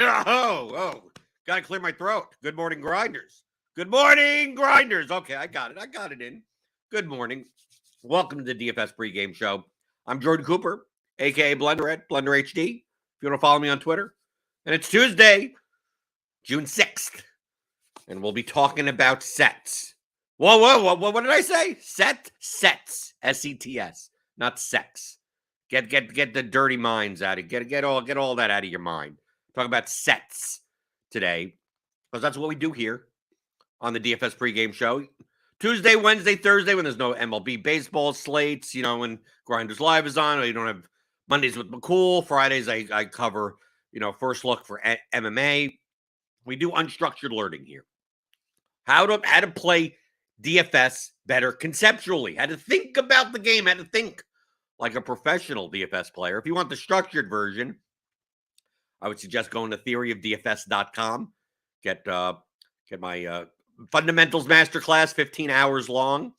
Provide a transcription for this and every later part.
Gotta clear my throat. Good morning, grinders. Good morning, grinders. Okay, I got it in. Good morning. Welcome to the DFS pregame show. I'm Jordan Cooper, aka Blender at Blender HD. If you want to follow me on Twitter. And it's Tuesday, June 6th. And we'll be talking about sets. Whoa. What did I say? Sets. S-E-T-S. Not sex. Get the dirty minds out of it. Get all that out of your mind. Talk about sets today, because that's what we do here on the DFS pregame show. Tuesday, Wednesday, Thursday, when there's no MLB baseball slates, when Grinders Live is on, or you don't have Mondays with McCool. Fridays, I cover, first look for MMA. We do unstructured learning here. How to play DFS better conceptually, how to think about the game, how to think like a professional DFS player. If you want the structured version, I would suggest going to theoryofdfs.com. Get my fundamentals masterclass, 15 hours long,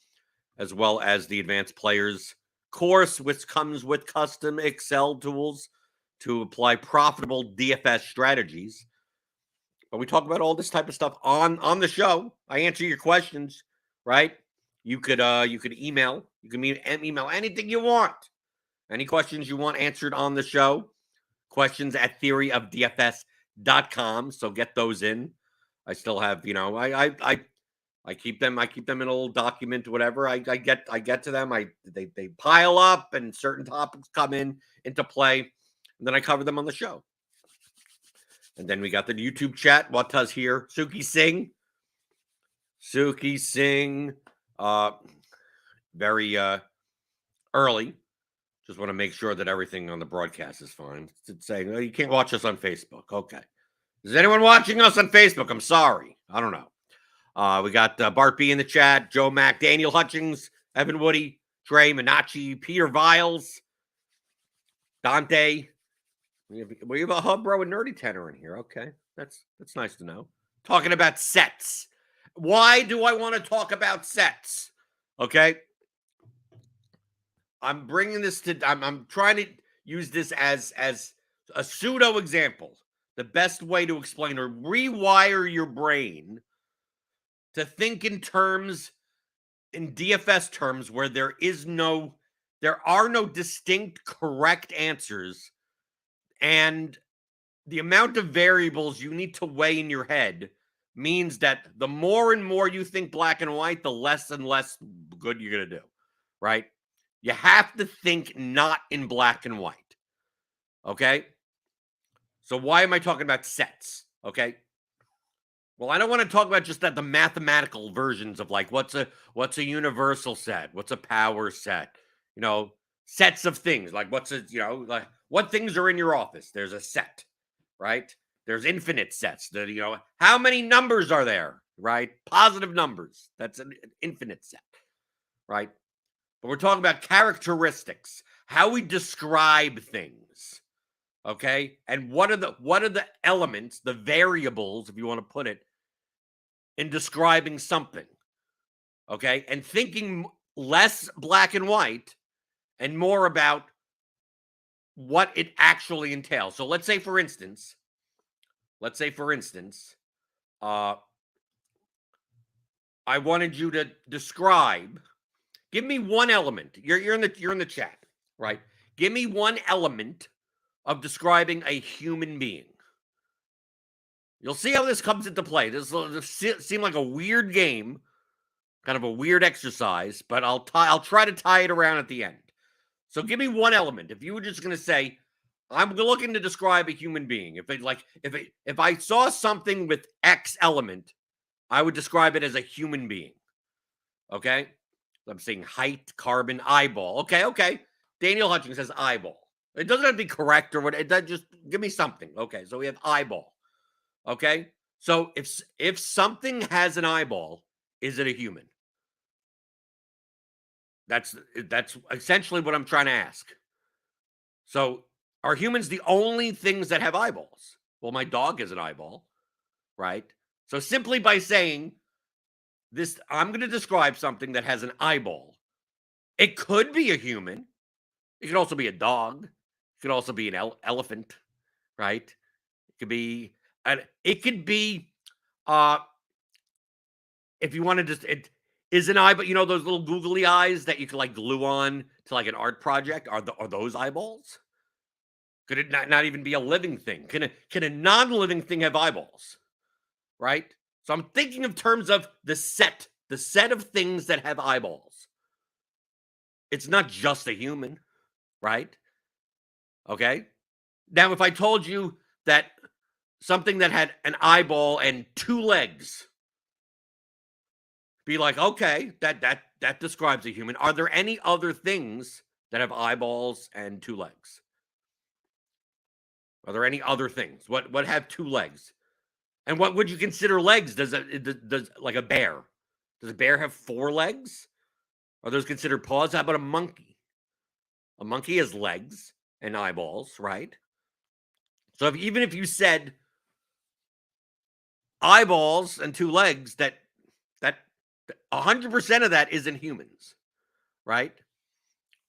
as well as the advanced players course, which comes with custom Excel tools to apply profitable DFS strategies. But we talk about all this type of stuff on the show. I answer your questions, right? You could email. You can email anything you want. Any questions you want answered on the show. Questions at theoryofdfs.com. So get those in. I still have, I keep them. I keep them in a little document, whatever. I get to them. They pile up, and certain topics come into play, and then I cover them on the show. And then we got the YouTube chat. What does here? Suki Singh, very early. Just want to make sure that everything on the broadcast is fine. It's saying, oh, you can't watch us on Facebook. Okay. Is anyone watching us on Facebook? I'm sorry. I don't know. We got Bart B in the chat, Joe Mack, Daniel Hutchings, Evan Woody, Trey Minacci, Peter Viles, Dante. We have a hub bro and nerdy tenor in here. Okay. That's nice to know. Talking about sets. Why do I want to talk about sets? Okay. I'm bringing this to, I'm trying to use this as a pseudo example. The best way to explain or rewire your brain to think in DFS terms, where there are no distinct correct answers, and the amount of variables you need to weigh in your head means that the more and more you think black and white, the less and less good you're going to do, right? You have to think not in black and white, okay? So why am I talking about sets, okay? Well, I don't want to talk about just the mathematical versions of like what's a universal set, what's a power set, sets of things, like like what things are in your office. There's a set, right? There's infinite sets. How many numbers are there, right? Positive numbers. That's an infinite set, right? But we're talking about characteristics, how we describe things, okay? And what are the elements, the variables, if you want to put it, in describing something, okay? And thinking less black and white and more about what it actually entails. So let's say, for instance, I wanted you to describe. Give me one element. You're in the chat, right? Give me one element of describing a human being. You'll see how this comes into play. This will seem like a weird game, kind of a weird exercise, but I'll try to tie it around at the end. So give me one element. If you were just going to say, I'm looking to describe a human being. If I saw something with X element, I would describe it as a human being. Okay? I'm saying height, carbon, eyeball. Okay. Daniel Hutchings says eyeball. It doesn't have to be correct or what. It does, just give me something. Okay, so we have eyeball. Okay, so if something has an eyeball, is it a human? That's essentially what I'm trying to ask. So are humans the only things that have eyeballs? Well, my dog has an eyeball, right? So simply by saying this, I'm going to describe something that has an eyeball. It could be a human. It could also be a dog. It could also be an elephant, right? It could be And it could be, if you wanted to, it is an eye, but those little googly eyes that you can like glue on to like an art project. Are those eyeballs? Could it not even be a living thing? Can a non-living thing have eyeballs? Right. So I'm thinking of terms of the set of things that have eyeballs. It's not just a human, right? Okay. Now, if I told you that something that had an eyeball and two legs, be like, okay, that describes a human. Are there any other things that have eyeballs and two legs? Are there any other things? What have two legs? And what would you consider legs? Does like a bear? Does a bear have four legs? Are those considered paws? How about a monkey? A monkey has legs and eyeballs, right? So even if you said eyeballs and two legs, that 100% of that isn't humans, right?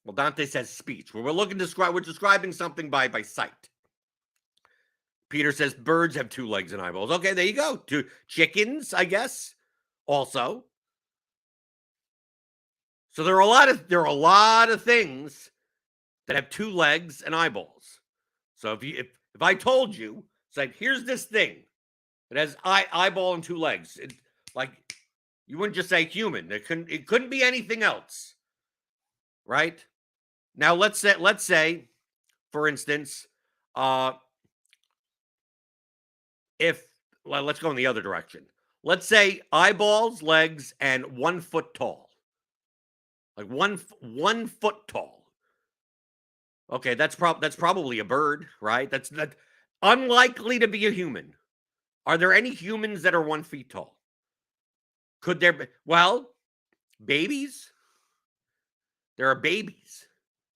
Well, Dante says speech. Well, we're describing something by sight. Peter says birds have two legs and eyeballs. Okay, there you go. Two chickens, I guess, also. So there are a lot of things that have two legs and eyeballs. So if I told you, it's like, here's this thing that has eyeball and two legs, like you wouldn't just say human. It couldn't be anything else, right? Now let's say, for instance, let's go in the other direction. Let's say eyeballs, legs, and 1 foot tall. Like 1 foot tall. Okay, that's probably a bird, right? That's unlikely to be a human. Are there any humans that are 1 feet tall? Could there be? Well, babies. There are babies.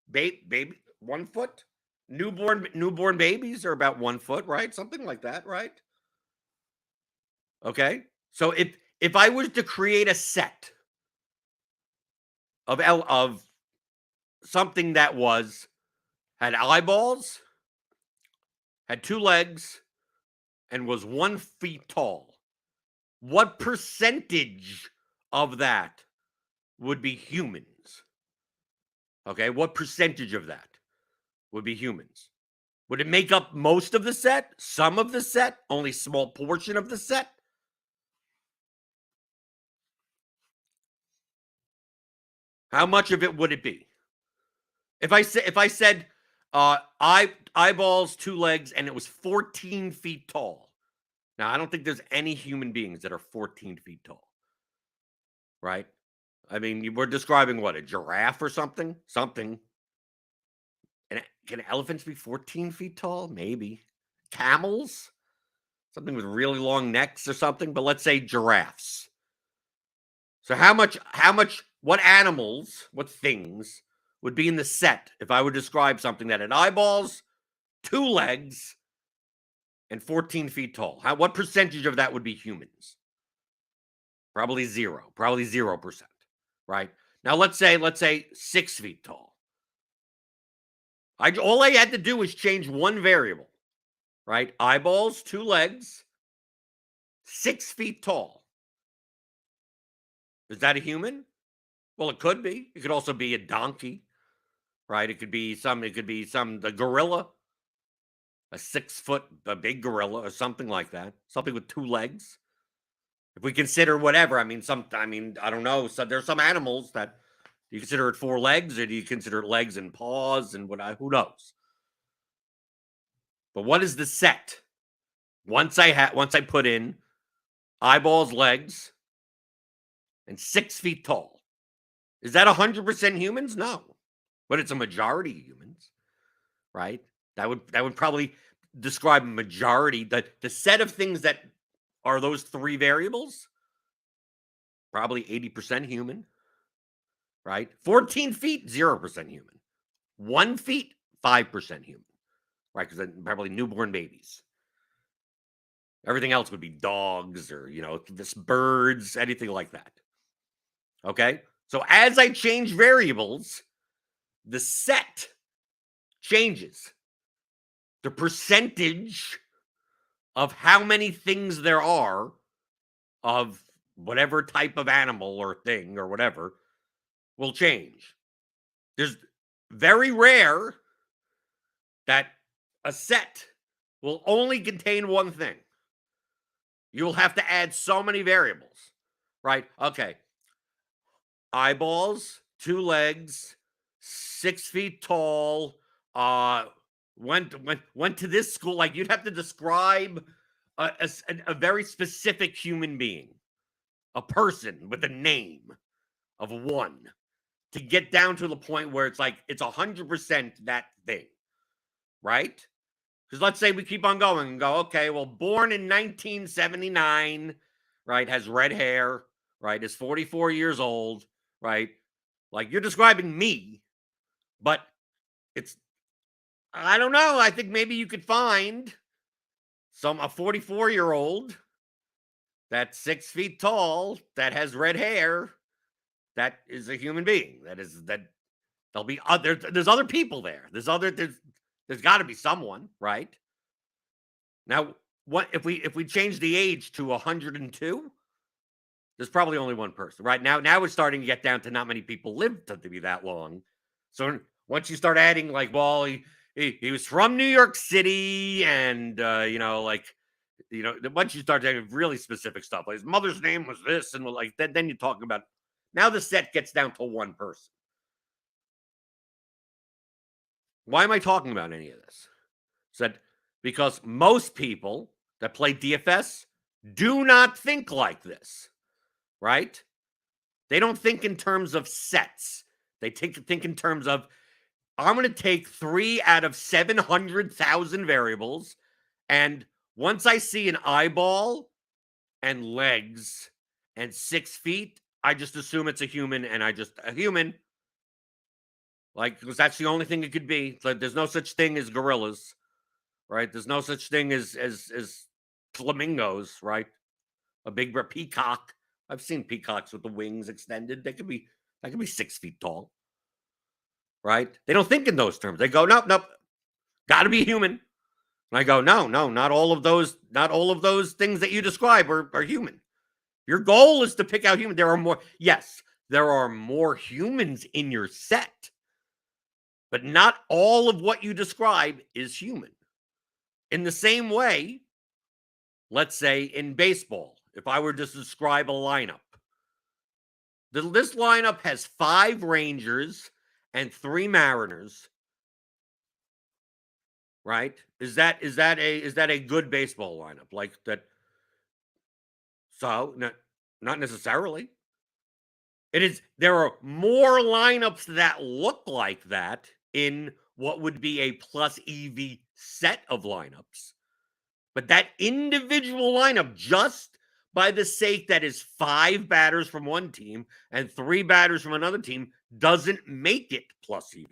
Baby 1 foot. Newborn babies are about 1 foot, right? Something like that, right? Okay. So if I was to create a set of something that had eyeballs, had two legs, and was 1 feet tall, what percentage of that would be humans? Okay, what percentage of that would be humans? Would it make up most of the set? Some of the set? Only small portion of the set? How much of it would it be? If I said eyeballs, two legs, and it was 14 feet tall. Now, I don't think there's any human beings that are 14 feet tall, right? I mean, we're describing what, a giraffe or something? Something. And can elephants be 14 feet tall? Maybe. Camels? Something with really long necks or something, but let's say giraffes. So what animals, what things would be in the set if I would describe something that had eyeballs, two legs, and 14 feet tall? What percentage of that would be humans? Probably 0%, right? Now let's say 6 feet tall. All I had to do was change one variable, right? Eyeballs, two legs, 6 feet tall. Is that a human? Well, it could be. It could also be a donkey, right? It could be the gorilla, a 6 foot, a big gorilla or something like that. Something with two legs. If we consider whatever, I mean, I don't know. So there's some animals that do you consider it 4 legs, or do you consider it legs and paws and who knows? But what is the set? Once I put in eyeballs, legs, and 6 feet tall, is that 100% humans? No, but it's a majority of humans, right? That would probably describe a majority. The set of things that are those 3 variables, probably 80% human, right? 14 feet, 0% human. 1 feet, 5% human, right? Because probably newborn babies. Everything else would be dogs or, this birds, anything like that. Okay? So as I change variables, the set changes. The percentage of how many things there are of whatever type of animal or thing or whatever will change. There's very rare that a set will only contain one thing. You'll have to add so many variables, right? Okay. Eyeballs, 2 legs, 6 feet tall, went to this school. Like, you'd have to describe a very specific human being, a person with a name of one, to get down to the point where it's like it's 100% that thing, right? Because let's say we keep on going and go, okay, well, born in 1979, right, has red hair, right, is 44 years old, right? Like, you're describing me, but it's, I don't know. I think maybe you could find a 44-year-old that's 6 feet tall, that has red hair, that is a human being. That there'll be other, there's other people there. There's got to be someone, right? Now, what if we change the age to 102? There's probably only one person, right? Now it's starting to get down to not many people live to be that long. So once you start adding, like, well, he was from New York City, and once you start taking really specific stuff, like his mother's name was this, and like then you're talking about, now the set gets down to one person. Why am I talking about any of this? Said because most people that play DFS do not think like this, right? They don't think in terms of sets. They think in terms of, I'm going to take 3 out of 700,000 variables, and once I see an eyeball and legs and 6 feet, I just assume it's a human, and a human. Like, because that's the only thing it could be. Like, there's no such thing as gorillas, right? There's no such thing as flamingos, right? A big peacock. I've seen peacocks with the wings extended. That could be 6 feet tall, right? They don't think in those terms. They go, nope, got to be human. And I go, no, not all of those things that you describe are human. Your goal is to pick out human. There are more. Yes, there are more humans in your set, but not all of what you describe is human. In the same way, let's say in baseball, if I were to describe a lineup, this lineup has 5 Rangers and 3 Mariners, right? Is that a good baseball lineup? Like that? So not necessarily. It is. There are more lineups that look like that in what would be a plus EV set of lineups, but that individual lineup, just by the sake that is 5 batters from one team and 3 batters from another team, doesn't make it plus EV.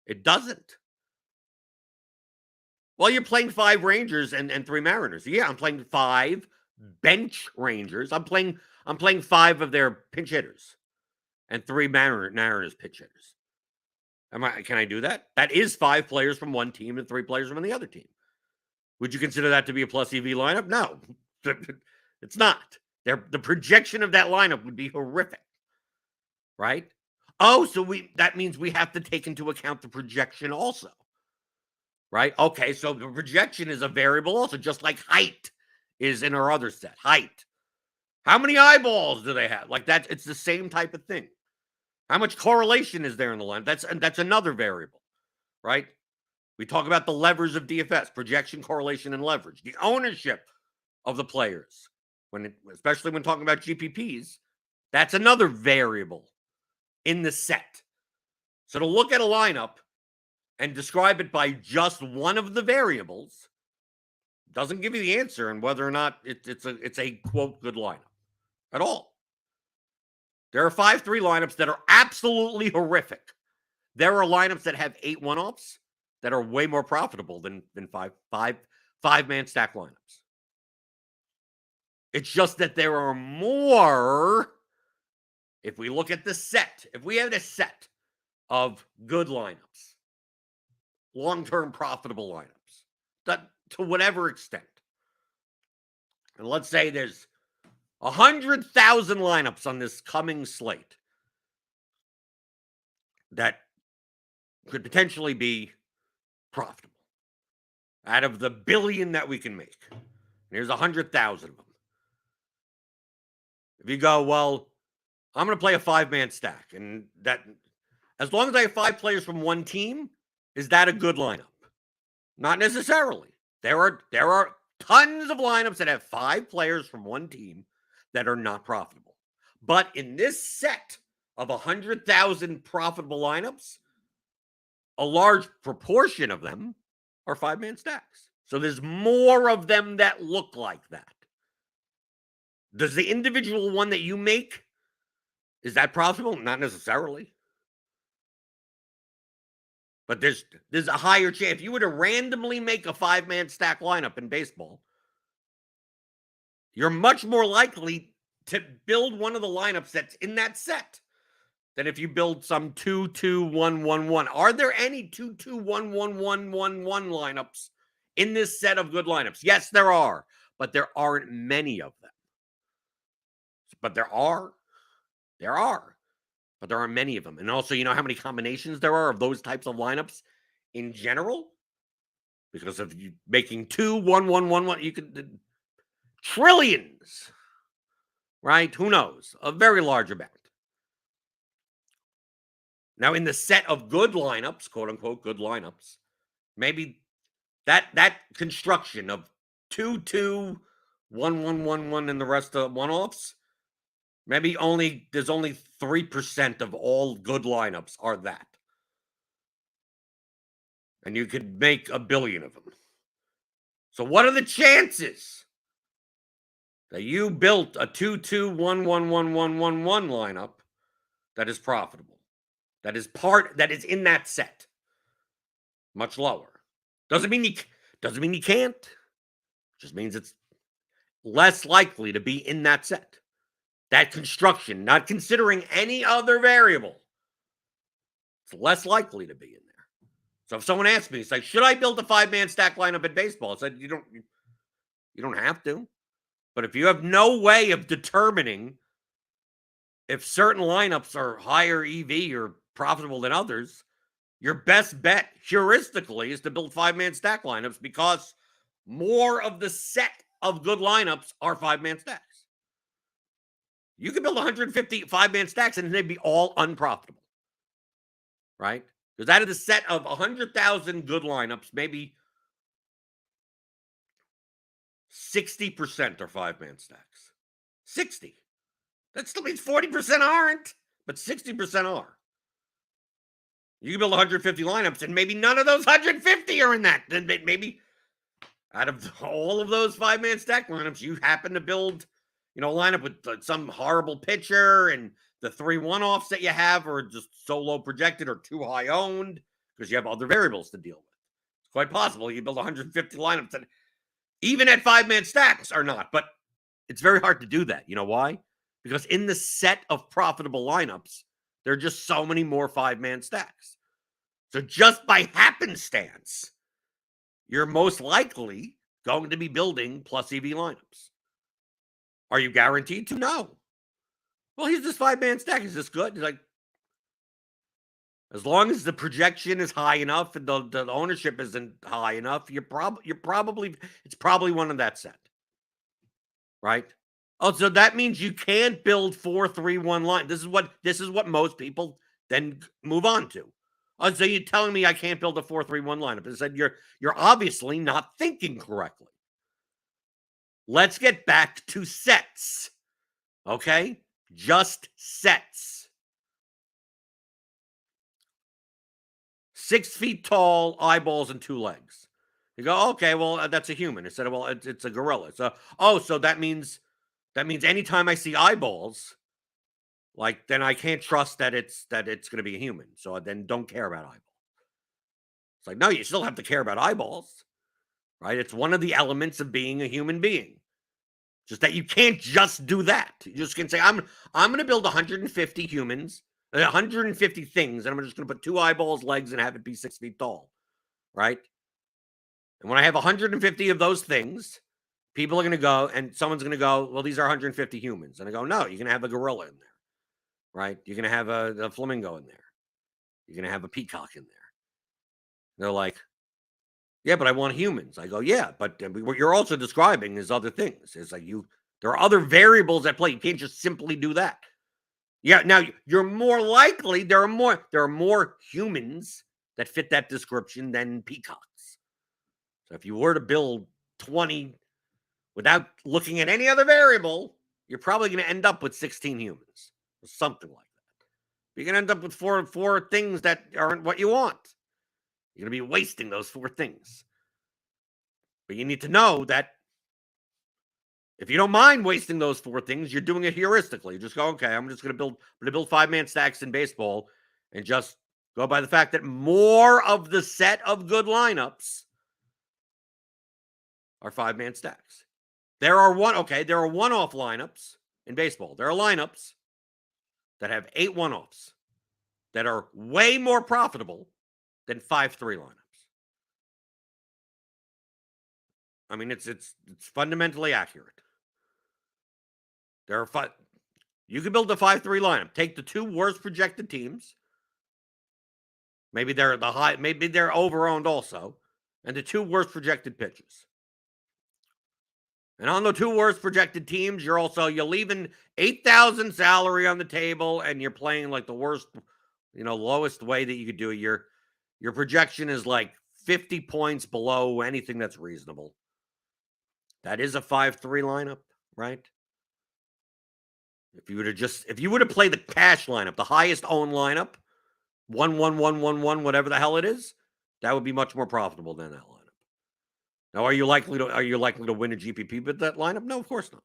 It doesn't. Well, you're playing 5 Rangers and 3 Mariners. Yeah, I'm playing 5 bench Rangers. I'm playing 5 of their pinch hitters and 3 Mariners pitch hitters. Can I do that? That is 5 players from one team and 3 players from the other team. Would you consider that to be a plus EV lineup? No, it's not. The projection of that lineup would be horrific, right? Oh, so that means we have to take into account the projection also, right? Okay, so the projection is a variable also, just like height is in our other set. Height. How many eyeballs do they have? Like that, it's the same type of thing. How much correlation is there in the line? That's another variable, right? We talk about the levers of DFS: projection, correlation, and leverage. The ownership of the players, especially when talking about GPPs, that's another variable in the set. So to look at a lineup and describe it by just one of the variables doesn't give you the answer on whether or not it's a quote good lineup at all. There are 5-3 lineups that are absolutely horrific. There are lineups that have 8 one-offs that are way more profitable than 5-man stack lineups. It's just that there are more. If we look at the set, if we have a set of good lineups, long-term profitable lineups, that to whatever extent, and let's say there's 100,000 lineups on this coming slate that could potentially be profitable out of the billion that we can make. There's 100,000 of them. If you go, well, I'm going to play a 5-man stack, and that, as long as I have 5 players from one team, is that a good lineup? Not necessarily. There are tons of lineups that have 5 players from one team that are not profitable. But in this set of 100,000 profitable lineups, a large proportion of them are 5-man stacks. So there's more of them that look like that. Does the individual one that you make, is that profitable? Not necessarily. But there's a higher chance. If you were to randomly make a 5-man stack lineup in baseball, you're much more likely to build one of the lineups that's in that set than if you build some 2-2-1-1-1. Are there any 2-2-1-1-1-1-1 lineups in this set of good lineups? Yes, there are, but there aren't many of them. But there are. But there are many of them. And also, you know how many combinations there are of those types of lineups in general? Because of you making 2-1-1-1-1, you could trillions, right? Who knows? A very large amount. Now, in the set of good lineups, quote unquote, good lineups, maybe that construction of 2-2-1-1-1-1 and the rest of one-offs, maybe there's only 3% of all good lineups are that. And you could make 1 billion of them. So what are the chances that you built a 2-2-1-1-1-1-1-1 lineup that is profitable? That is in that set? Much lower. Doesn't mean you can't. Just means it's less likely to be in that set. That construction, not considering any other variable, it's less likely to be in there. So if someone asks me, it's like, should I build a 5-man stack lineup in baseball? I said, you don't have to. But if you have no way of determining if certain lineups are higher EV or profitable than others, your best bet heuristically is to build 5-man stack lineups, because more of the set of good lineups are 5-man stacks. You could build 150 5-man stacks and they'd be all unprofitable, right? Because out of the set of 100,000 good lineups, maybe 60% are 5-man stacks. 60. That still means 40% aren't, but 60% are. You can build 150 lineups and maybe none of those 150 are in that. Then maybe out of all of those 5-man stack lineups, you happen to build, a lineup with some horrible pitcher, and the 3 one-offs that you have are just so low projected or too high owned because you have other variables to deal with. It's quite possible you build 150 lineups that even at 5-man stacks are not, but it's very hard to do that. You know why? Because in the set of profitable lineups, there are just so many more 5-man stacks. So just by happenstance, you're most likely going to be building plus EV lineups. Are you guaranteed to? No. Well, here's this 5-man stack. Is this good? He's like, as long as the projection is high enough and the ownership isn't high enough, it's probably one of that set, right? Oh, so that means you can't build 4-3-1 line. This is what most people then move on to. Oh, so you're telling me I can't build a 4-3-1 lineup? I said you're obviously not thinking correctly. Let's get back to sets. Okay? Just sets. 6 feet tall, eyeballs, and 2 legs. You go, okay, well, that's a human. Instead of, well, it's a gorilla. So, so that means anytime I see eyeballs, like, then I can't trust that it's going to be a human. So then don't care about eyeballs. It's like, no, you still have to care about eyeballs, right? It's one of the elements of being a human being. Just that you can't just do that. You just can say, I'm going to build 150 humans, 150 things, and I'm just going to put 2 eyeballs, legs, and have it be 6 feet tall, right? And when I have 150 of those things, people are going to go and someone's going to go, well, these are 150 humans. And I go, no, you're going to have a gorilla in there, right? You're going to have a flamingo in there. You're going to have a peacock in there. They're like, yeah, but I want humans. I go, yeah, but what you're also describing is other things. It's like there are other variables at play. You can't just simply do that. Yeah, now you're more likely, there are more humans that fit that description than peacocks. So if you were to build 20 without looking at any other variable, you're probably going to end up with 16 humans or something like that. You're going to end up with four things that aren't what you want. You're going to be wasting those 4 things. But you need to know that if you don't mind wasting those 4 things, you're doing it heuristically. You just go, okay, I'm just going to build 5-man stacks in baseball and just go by the fact that more of the set of good lineups are 5-man stacks. There are one-off lineups in baseball. There are lineups that have 8 one-offs that are way more profitable than 5-3 lineups. I mean, it's fundamentally accurate. There are you can build a 5-3 lineup. Take the 2 worst projected teams. Maybe they're over-owned also, and the 2 worst projected pitchers. And on the 2 worst projected teams, you're leaving $8,000 salary on the table, and you're playing like the worst, lowest way that you could do it. Your projection is like 50 points below anything that's reasonable. That is a 5-3 lineup, right? If you were to play the cash lineup, the highest owned lineup, 1-1-1-1-1, whatever the hell it is, that would be much more profitable than that lineup. Now, are you likely to win a GPP with that lineup? No, of course not.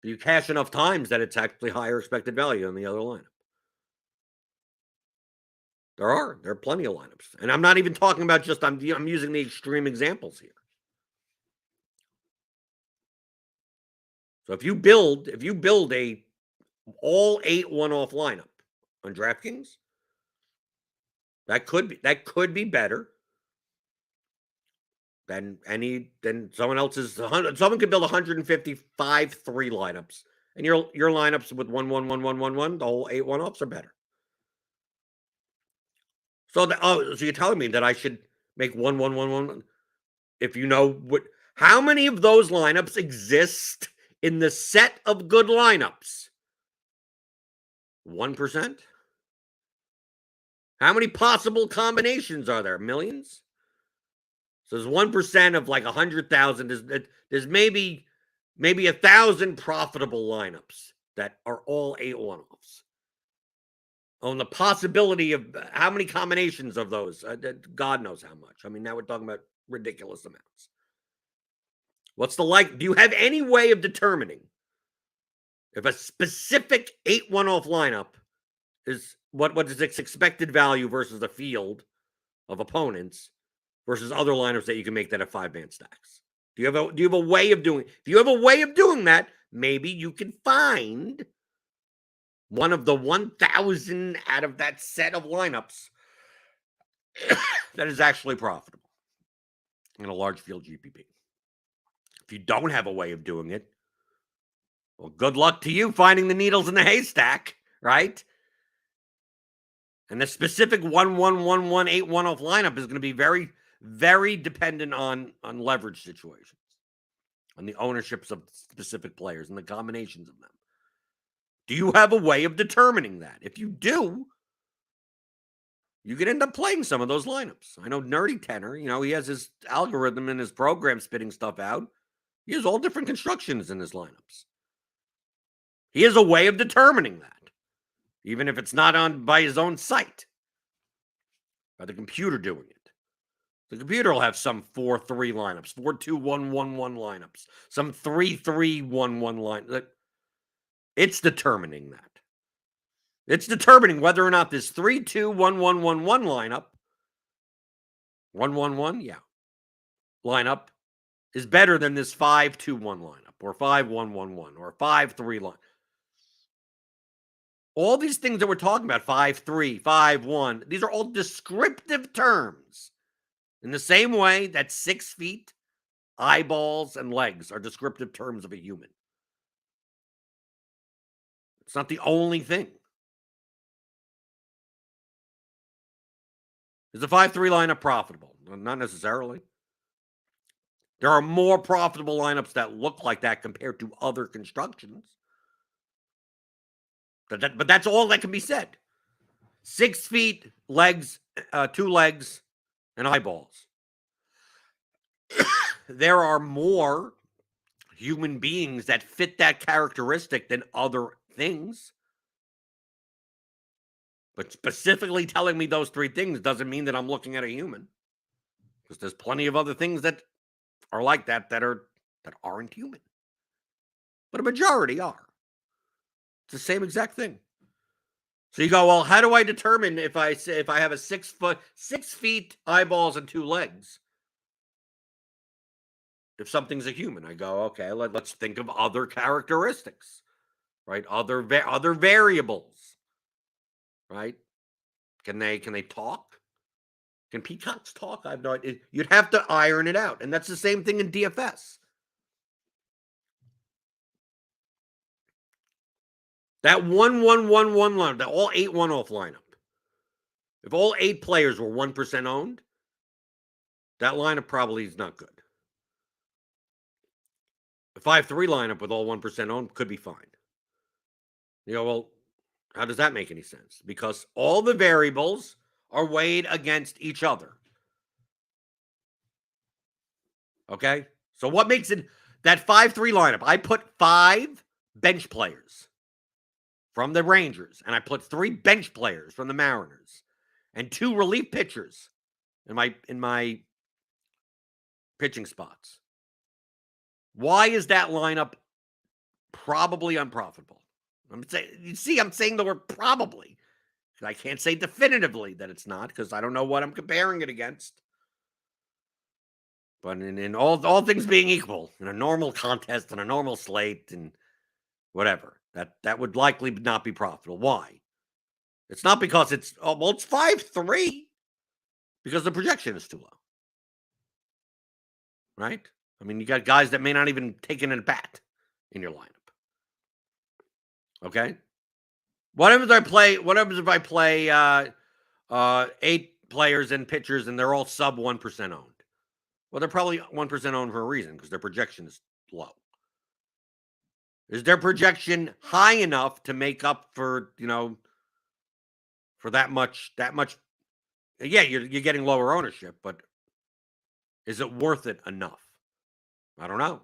But you cash enough times that it's actually higher expected value than the other lineup. There are plenty of lineups, and I'm not even talking about just I'm using the extreme examples here. So if you build a all 8 one-off lineup on DraftKings, that could be better than someone else's. Someone could build 155 3 lineups, and your lineups with 1-1-1-1-1-1, the whole 8 one-offs are better. So you're telling me that I should make 1-1-1-1 if you know how many of those lineups exist in the set of good lineups? 1%? How many possible combinations are there? Millions? So there's 1% of like 100,000. There's maybe 1,000 profitable lineups that are all 8 one-offs. On the possibility of how many combinations of those, God knows how much. I mean, now we're talking about ridiculous amounts. What's do you have any way of determining if a specific 8 one-off lineup is what is its expected value versus the field of opponents versus other lineups that you can make that have 5-man stacks? Do you have a way of doing? If you have a way of doing that, maybe you can find one of the 1,000 out of that set of lineups that is actually profitable in a large field GPP. If you don't have a way of doing it, well, good luck to you finding the needles in the haystack, right? And the specific 1-1-1-1-8 one-off lineup is going to be very, very dependent on leverage situations, on the ownerships of specific players and the combinations of them. Do you have a way of determining that? If you do, you could end up playing some of those lineups. I know Nerdy Tenor, he has his algorithm in his program spitting stuff out. He has all different constructions in his lineups. He has a way of determining that, even if it's not by his own site, by the computer doing it. The computer will have some 4-3 lineups, 4-2-1-1-1 lineups, some 3-3-1-1 lineups. It's determining that. It's determining whether or not this 3-2-1-1-1-1 lineup, 1-1-1, lineup is better than this 5-2-1 lineup or 5-1-1-1 or 5-3 line. All these things that we're talking about, 5-3, 5-1, these are all descriptive terms. In the same way that 6 feet eyeballs, and legs are descriptive terms of a human. It's not the only thing. Is the 5-3 lineup profitable? Not necessarily. There are more profitable lineups that look like that compared to other constructions. But that's all that can be said. 6 feet, legs, 2 legs, and eyeballs. There are more human beings that fit that characteristic than other things. But specifically telling me those 3 things doesn't mean that I'm looking at a human. Because there's plenty of other things that are like that aren't human. But a majority are. It's the same exact thing. So you go, well, how do I determine if I have a 6 feet, eyeballs, and 2 legs? If something's a human, I go, okay, let's think of other characteristics, right? Other variables, right? Can they talk? Can peacocks talk? I have no idea. You'd have to iron it out, and that's the same thing in DFS. That 1-1-1-1 line, that all 8 1-off lineup. If all 8 players were 1% owned, that lineup probably is not good. The 5-3 lineup with all 1% owned could be fine. You go, well, how does that make any sense? Because all the variables are weighed against each other. Okay? So what makes it that 5-3 lineup? I put 5 bench players from the Rangers, and I put 3 bench players from the Mariners, and 2 relief pitchers in my pitching spots. Why is that lineup probably unprofitable? I'm saying the word probably. I can't say definitively that it's not, because I don't know what I'm comparing it against. But in all things being equal, in a normal contest, and a normal slate, and whatever, that would likely not be profitable. Why? It's not because it's 5-3, because the projection is too low. Right? I mean, you got guys that may not even take an at bat in your lineup. Okay? What happens if I play 8 players and pitchers and they're all sub 1% owned? Well, they're probably 1% owned for a reason, because their projection is low. Is their projection high enough to make up for, for that much? Yeah, you're getting lower ownership, but is it worth it enough? I don't know.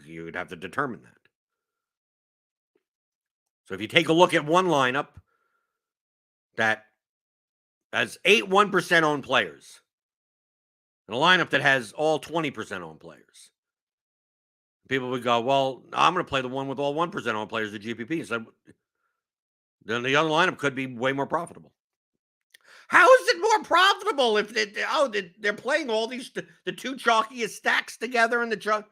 You would have to determine that. So if you take a look at one lineup that has 8 1% owned players, and a lineup that has all 20% owned players, people would go, well, I'm going to play the one with all 1% owned players, the GPP. So then the other lineup could be way more profitable. How is it more profitable if they're playing all these, the 2 chalkiest stacks together in the chalk?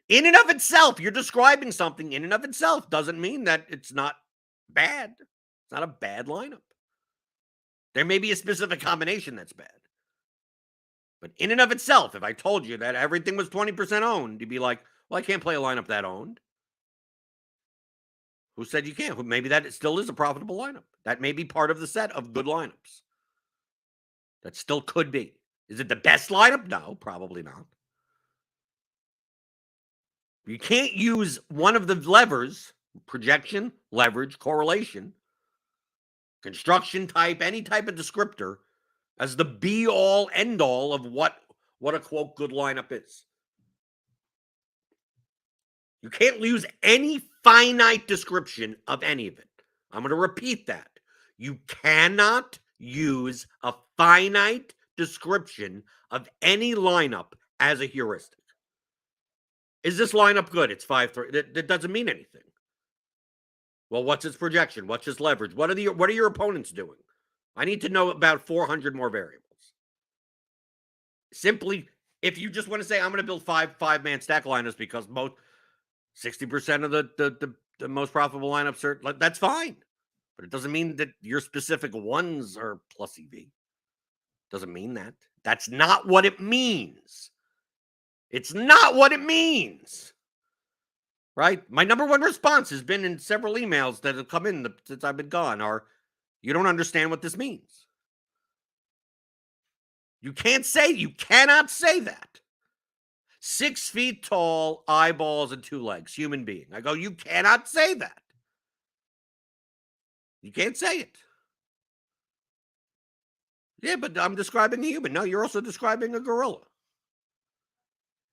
In and of itself, you're describing something in and of itself doesn't mean that it's not bad. It's not a bad lineup. There may be a specific combination that's bad. But in and of itself, if I told you that everything was 20% owned, you'd be like, well, I can't play a lineup that owned. Who said you can't? Maybe that still is a profitable lineup. That may be part of the set of good lineups. That still could be. Is it the best lineup? No, probably not. You can't use one of the levers, projection, leverage, correlation, construction type, any type of descriptor, as the be-all, end-all of what a, quote, good lineup is. You can't use any finite description of any of it. I'm going to repeat that. You cannot use a finite description of any lineup as a heuristic. Is this lineup good? It's 5-3. That doesn't mean anything. Well, what's its projection? What's its leverage? What are your opponents doing? I need to know about 400 more variables. Simply, if you just want to say, I'm going to build 5-man stack lineups because 60% of the most profitable lineups are, that's fine. But it doesn't mean that your specific ones are plus EV. Doesn't mean that. That's not what it means. It's not what it means. Right? My number one response has been in several emails that have come in since I've been gone are, you don't understand what this means. You cannot say that. 6 feet tall, eyeballs and 2 legs, human being. I go, you cannot say that. You can't say it. Yeah, but I'm describing a human. No, you're also describing a gorilla.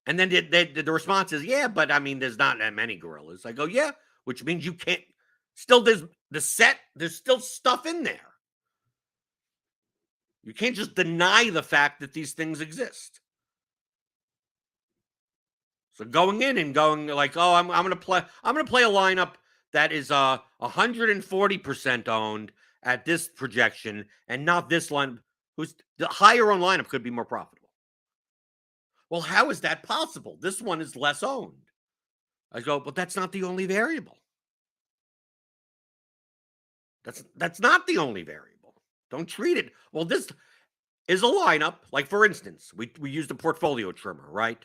And then the response is, yeah, but I mean, there's not that many gorillas. I go, yeah, which means you can't. Still, there's still stuff in there. You can't just deny the fact that these things exist. So going in and going like, oh, I'm going to play a lineup that is 140% owned at this projection and not this line. Who's the higher owned lineup could be more profitable. Well, how is that possible? This one is less owned. I go, but that's not the only variable. That's not the only variable. Don't treat it. Well, this is a lineup. Like, for instance, we used a portfolio trimmer, right?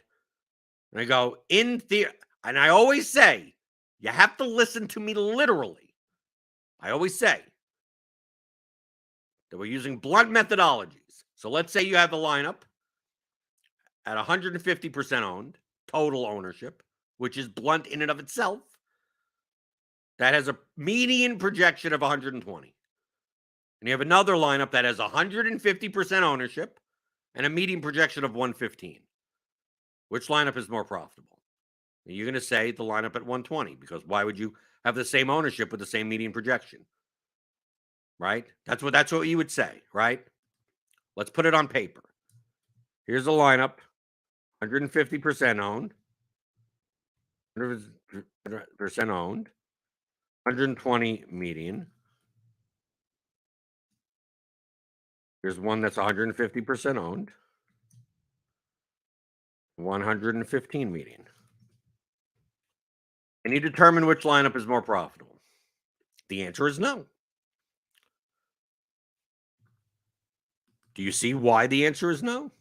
And I go, in theory, and I always say, you have to listen to me literally. I always say that we're using blunt methodologies. So let's say you have a lineup at 150% owned, total ownership, which is blunt in and of itself. That has a median projection of 120. And you have another lineup that has 150% ownership and a median projection of 115. Which lineup is more profitable? And you're going to say the lineup at 120, because why would you have the same ownership with the same median projection? Right? That's what you would say, right? Let's put it on paper. Here's a lineup, 150% owned, 100% owned, 120 median. Here's one that's 150% owned, 115 median. Can you determine which lineup is more profitable? The answer is no. Do you see why the answer is no?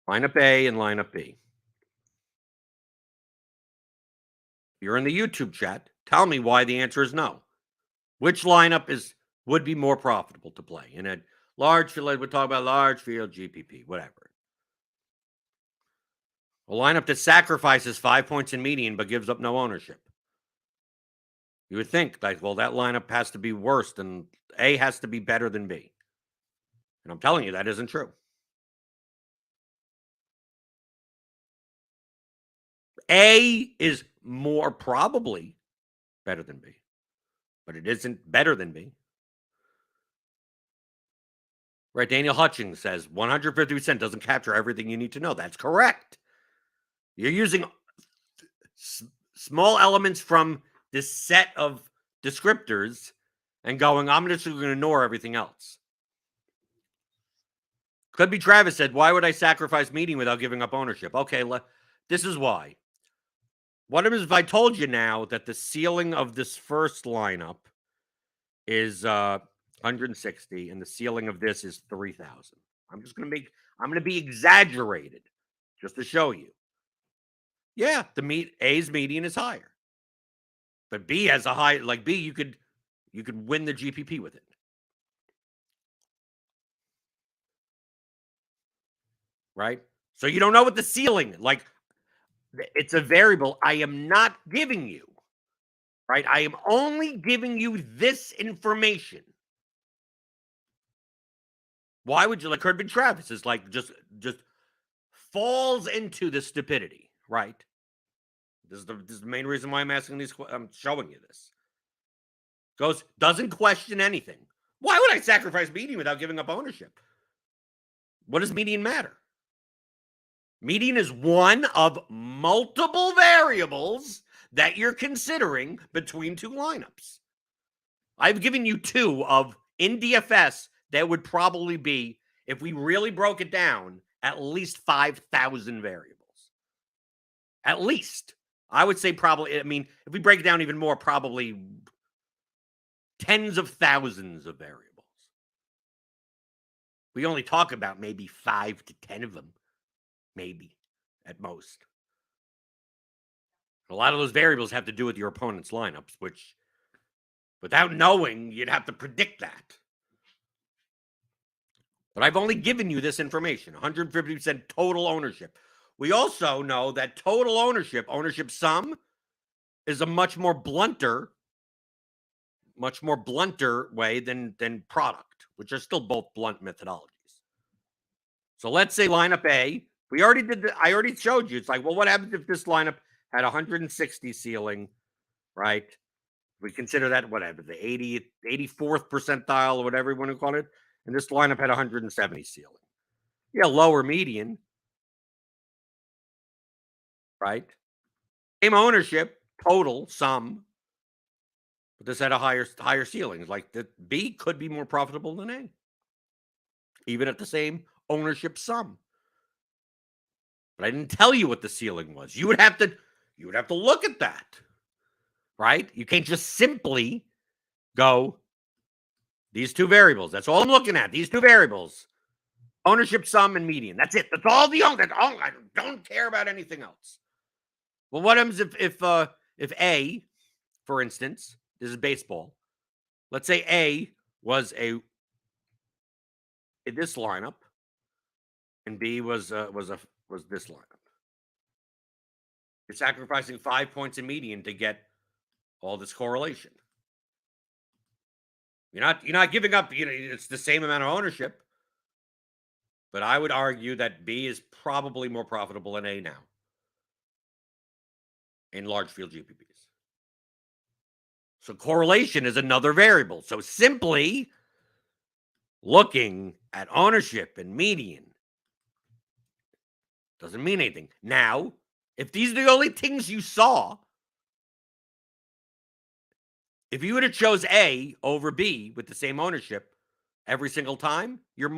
Lineup A and lineup B. You're in the YouTube chat. Tell me why the answer is no. Which lineup would be more profitable to play in a large field? We're talking about large field GPP, whatever. A lineup that sacrifices 5 points in median but gives up no ownership. You would think, like, well, that lineup has to be worse than A, has to be better than B. And I'm telling you, that isn't true. A is more probably better than B, but it isn't better than B. Right, Daniel Hutchings says 150% doesn't capture everything you need to know. That's correct. You're using small elements from this set of descriptors and going, I'm just going to ignore everything else. Could be Travis said, why would I sacrifice median without giving up ownership? Okay, this is why. What if I told you now that the ceiling of this first lineup is 160 and the ceiling of this is 3,000? I'm going to be exaggerated just to show you. Yeah, A's median is higher. But B has a high, like B, you could win the GPP with it. Right? So you don't know what the ceiling, like, it's a variable I am not giving you. Right? I am only giving you this information. Why would you, like Kirby Travis is like just falls into the stupidity, right? This is the main reason why I'm asking these. I'm showing you this. Doesn't question anything. Why would I sacrifice median without giving up ownership? What does median matter? Median is one of multiple variables that you're considering between two lineups. I've given you two of in DFS that would probably be, if we really broke it down, at least 5,000 variables. At least. I would say probably, I mean, if we break it down even more, probably tens of thousands of variables. we only talk about maybe 5 to 10 of them, maybe at most. A lot of those variables have to do with your opponent's lineups, which without knowing, you'd have to predict that. But I've only given you this information, 150% total ownership. We also know that total ownership sum, is a much more blunter way than product, which are still both blunt methodologies. So let's say lineup A, I already showed you. It's like, well, what happens if this lineup had 160 ceiling, right? We consider that whatever, the 84th percentile or whatever you want to call it. And this lineup had 170 ceiling. Yeah, lower median, right? Same ownership, total, sum. But this had a higher ceiling. Like the B could be more profitable than A, even at the same ownership sum. But I didn't tell you what the ceiling was. You would have to look at that, right? You can't just simply go these two variables. That's all I'm looking at. These two variables, ownership sum and median. That's it. That's all that's all. I don't care about anything else. Well, what happens if A, for instance, this is baseball. Let's say A was this lineup, and B was this lineup. You're sacrificing 5 points in median to get all this correlation. You're not giving up. It's the same amount of ownership, but I would argue that B is probably more profitable than A now in large field GPPs. So correlation is another variable. So simply looking at ownership and median doesn't mean anything. Now, if these are the only things you saw, if you would have chose A over B with the same ownership every single time, there are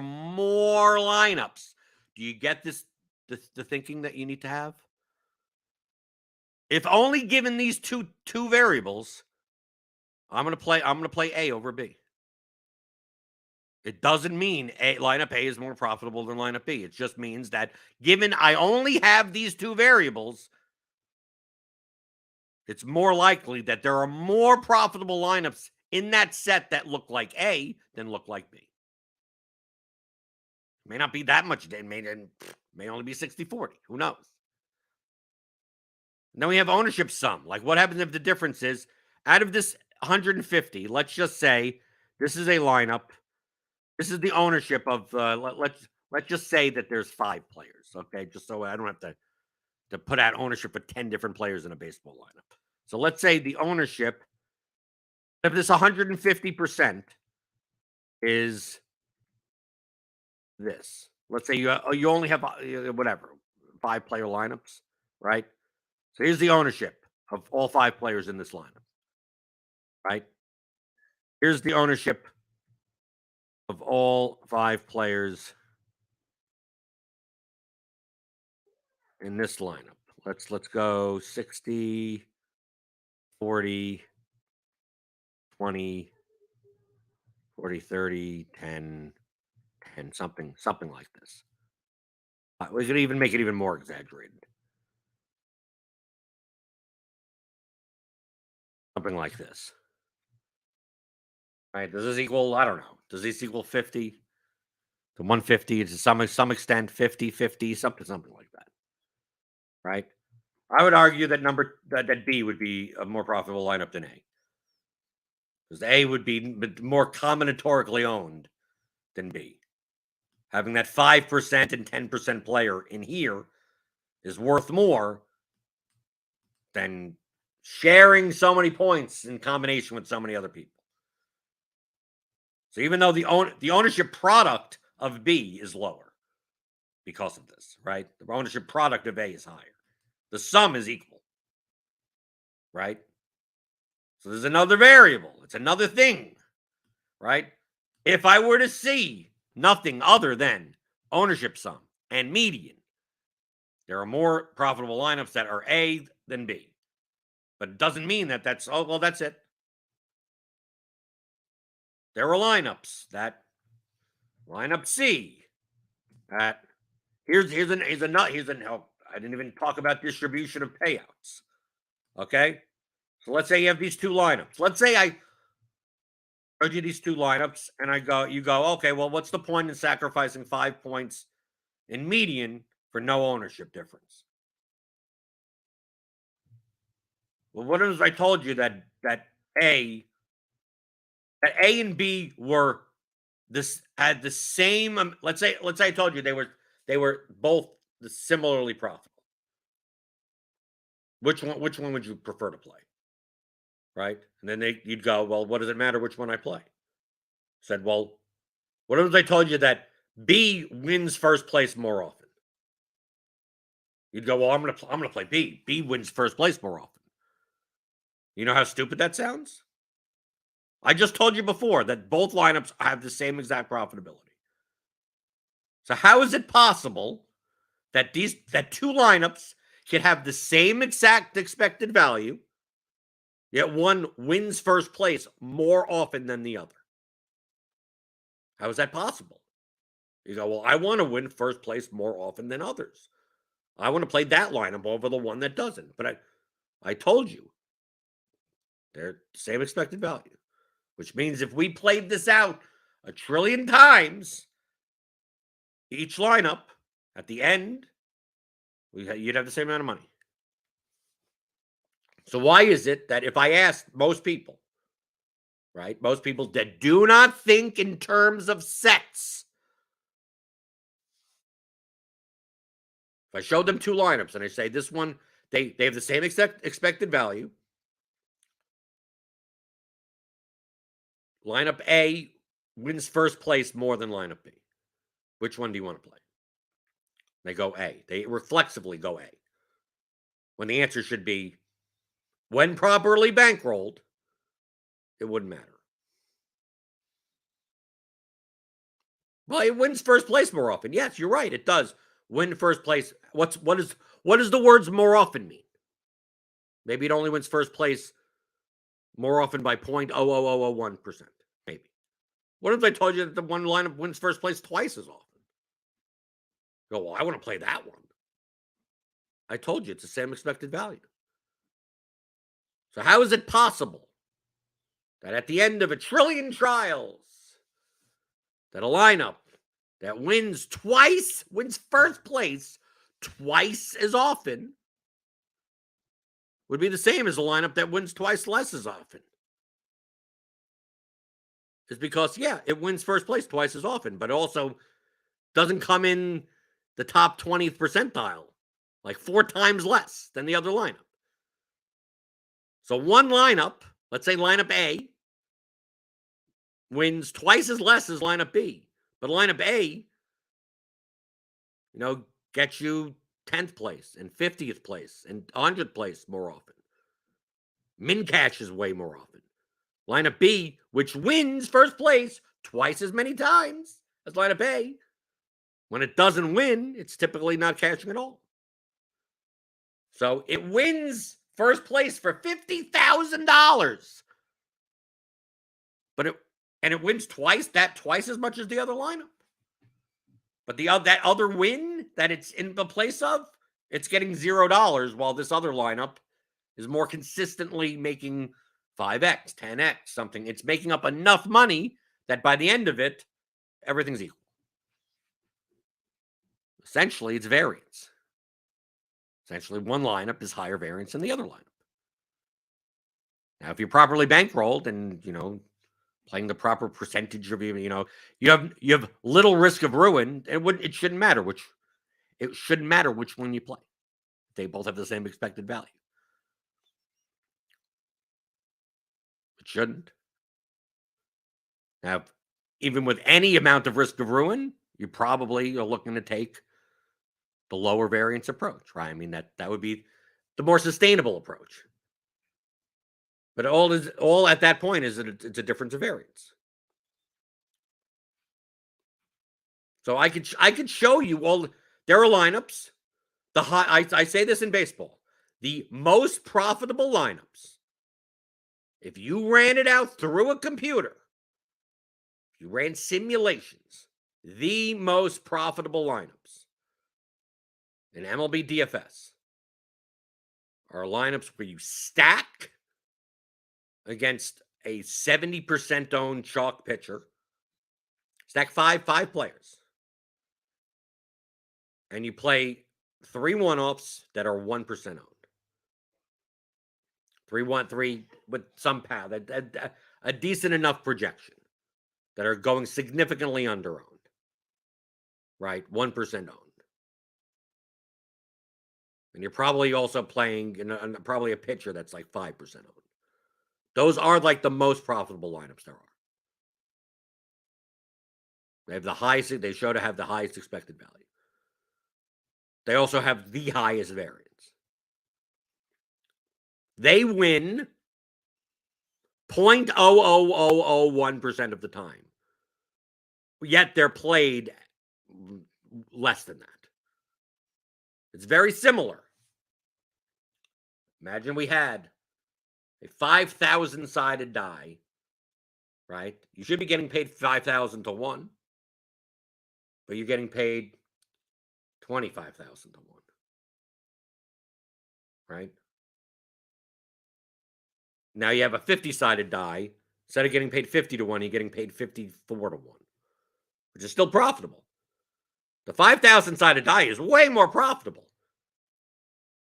more lineups. Do you get the thinking that you need to have? If only given these two variables, I'm going to play A over B. It doesn't mean lineup A is more profitable than lineup B. It just means that given I only have these two variables, it's more likely that there are more profitable lineups in that set that look like A than look like B. It may not be that much. It may only be 60-40. Who knows? Then we have ownership sum. Like, what happens if the difference is, out of this 150, let's just say this is a lineup. This is the ownership of, let's just say that there's 5 players, okay? Just so I don't have to put out ownership of 10 different players in a baseball lineup. So let's say the ownership of this 150% is this. Let's say you only have, whatever, 5-player lineups, right? So here's the ownership of all 5 players in this lineup, right? Here's the ownership of all 5 players in this lineup. Let's go 60, 40, 20, 40, 30, 10, 10, something like this. We could even make it even more exaggerated. Something like this. Right? Does this equal, I don't know. Does this equal 50 to 150 to some extent, 50, 50, something like that. Right? I would argue that B would be a more profitable lineup than A. Because A would be more combinatorically owned than B. Having that 5% and 10% player in here is worth more than sharing so many points in combination with so many other people. So even though the ownership product of B is lower because of this, right? The ownership product of A is higher. The sum is equal, right? So there's another variable. It's another thing, right? If I were to see nothing other than ownership sum and median, there are more profitable lineups that are A than B. But it doesn't mean that that's it. there are lineups that lineup C at here's a no, I didn't even talk about distribution of payouts. Okay? So let's say you have these two lineups. Let's say I showed you these two lineups and you go, okay, well, what's the point in sacrificing 5 points in median for no ownership difference? Well, what if I told you that A and B were had the same, let's say I told you they were both similarly profitable. Which one would you prefer to play? Right? And then you'd go, well, what does it matter which one I play? Said, well, what if I told you that B wins first place more often? You'd go, well, I'm gonna play B. B wins first place more often. You know how stupid that sounds? I just told you before that both lineups have the same exact profitability. So how is it possible that two lineups can have the same exact expected value, yet one wins first place more often than the other? How is that possible? You go, well, I want to win first place more often than others. I want to play that lineup over the one that doesn't. But I told you, they're the same expected value, which means if we played this out 1 trillion times, each lineup at the end, you'd have the same amount of money. So why is it that if I asked most people, right, most people that do not think in terms of sets, if I showed them two lineups and I say this one, they have the same expected value. Lineup A wins first place more than lineup B. Which one do you want to play? They go A. They reflexively go A. When the answer should be, when properly bankrolled, it wouldn't matter. Well, it wins first place more often. Yes, you're right. It does win first place. What does the words more often mean? Maybe it only wins first place more often by 0.00001%. Maybe. What if I told you that the one lineup wins first place twice as often? Go, well, I want to play that one. I told you it's the same expected value. So how is it possible that at the end of 1 trillion trials, that a lineup that wins first place twice as often, would be the same as a lineup that wins twice less as often? It's because, yeah, it wins first place twice as often, but it also doesn't come in the top 20th percentile, like 4 times less than the other lineup. So one lineup, let's say lineup A, wins twice as less as lineup B, but lineup A, gets you 10th place and 50th place and 100th place more often. Min cash is way more often. Lineup B, which wins first place twice as many times as lineup A, when it doesn't win, it's typically not cashing at all. So it wins first place for $50,000. But it wins twice as much as the other lineup. But that other win that it's in the place of, it's getting $0, while this other lineup is more consistently making 5x, 10x, something. It's making up enough money that by the end of it, everything's equal. Essentially, it's variance. Essentially, one lineup is higher variance than the other lineup. Now, if you're properly bankrolled and, playing the proper percentage of, you have little risk of ruin, it shouldn't matter which one you play. They both have the same expected value. It shouldn't. Now, even with any amount of risk of ruin, you probably are looking to take the lower variance approach, right? I mean, that would be the more sustainable approach. But all at that point is that it's a difference of variance. So I could show you all. There are lineups. I say this in baseball. The most profitable lineups, if you ran it out through a computer, you ran simulations, the most profitable lineups in MLB DFS are lineups where you stack against a 70% owned chalk pitcher. Stack five players. And you play 3 one-offs that are 1% owned. 3-1-3 with some power, a decent enough projection that are going significantly under owned. Right? 1% owned. And you're probably also playing probably a pitcher that's like 5% owned. Those are like the most profitable lineups there are. They have the highest, they show to have the highest expected value. They also have the highest variance. They win 0.00001% of the time. Yet they're played less than that. It's very similar. Imagine we had a 5,000-sided die, right? You should be getting paid 5,000 to 1, but you're getting paid 25,000 to 1, right? Now you have a 50-sided die. Instead of getting paid 50 to 1, you're getting paid 54 to 1, which is still profitable. The 5,000-sided die is way more profitable.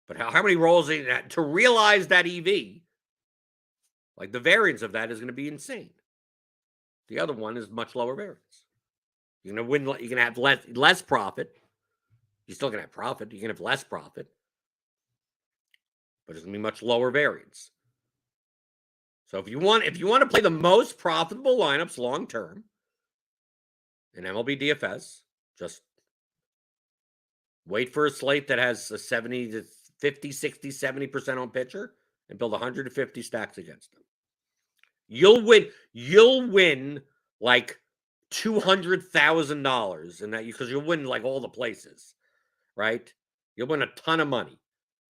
But how many rolls to realize that EV? Like the variance of that is going to be insane. The other one is much lower variance. You're going to win. You're going to have less profit. You're still going to have profit. You're going to have less profit, but it's going to be much lower variance. So if you want to play the most profitable lineups long term in MLB DFS, just wait for a slate that has a 70 to 50, 60, 70% on pitcher and build 150 stacks against them. You'll win like $200,000 in that, because you'll win like all the places, right? You'll win a ton of money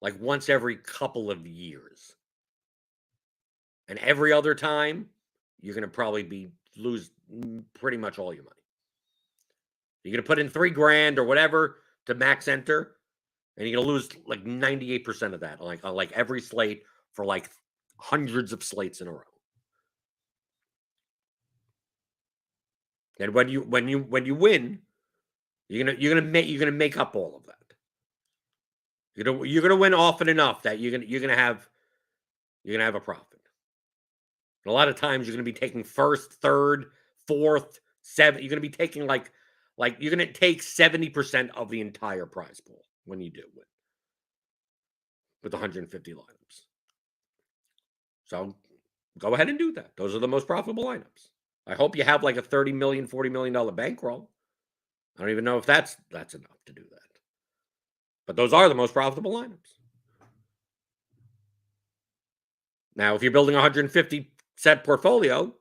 like once every couple of years. And every other time, you're going to probably lose pretty much all your money. You're going to put in $3,000 or whatever to max enter, and you're going to lose like 98% of that, like every slate for like hundreds of slates in a row. And when you win, you're gonna make up all of that. You're gonna win often enough that you're gonna have a profit. And a lot of times you're gonna be taking first, third, fourth, seventh. You're gonna be taking like you're gonna take 70% of the entire prize pool when you do win with 150 lineups. So go ahead and do that. Those are the most profitable lineups. I hope you have like a $30 million, $40 million bankroll. I don't even know if that's enough to do that. But those are the most profitable lineups. Now, if you're building a 150 set portfolio,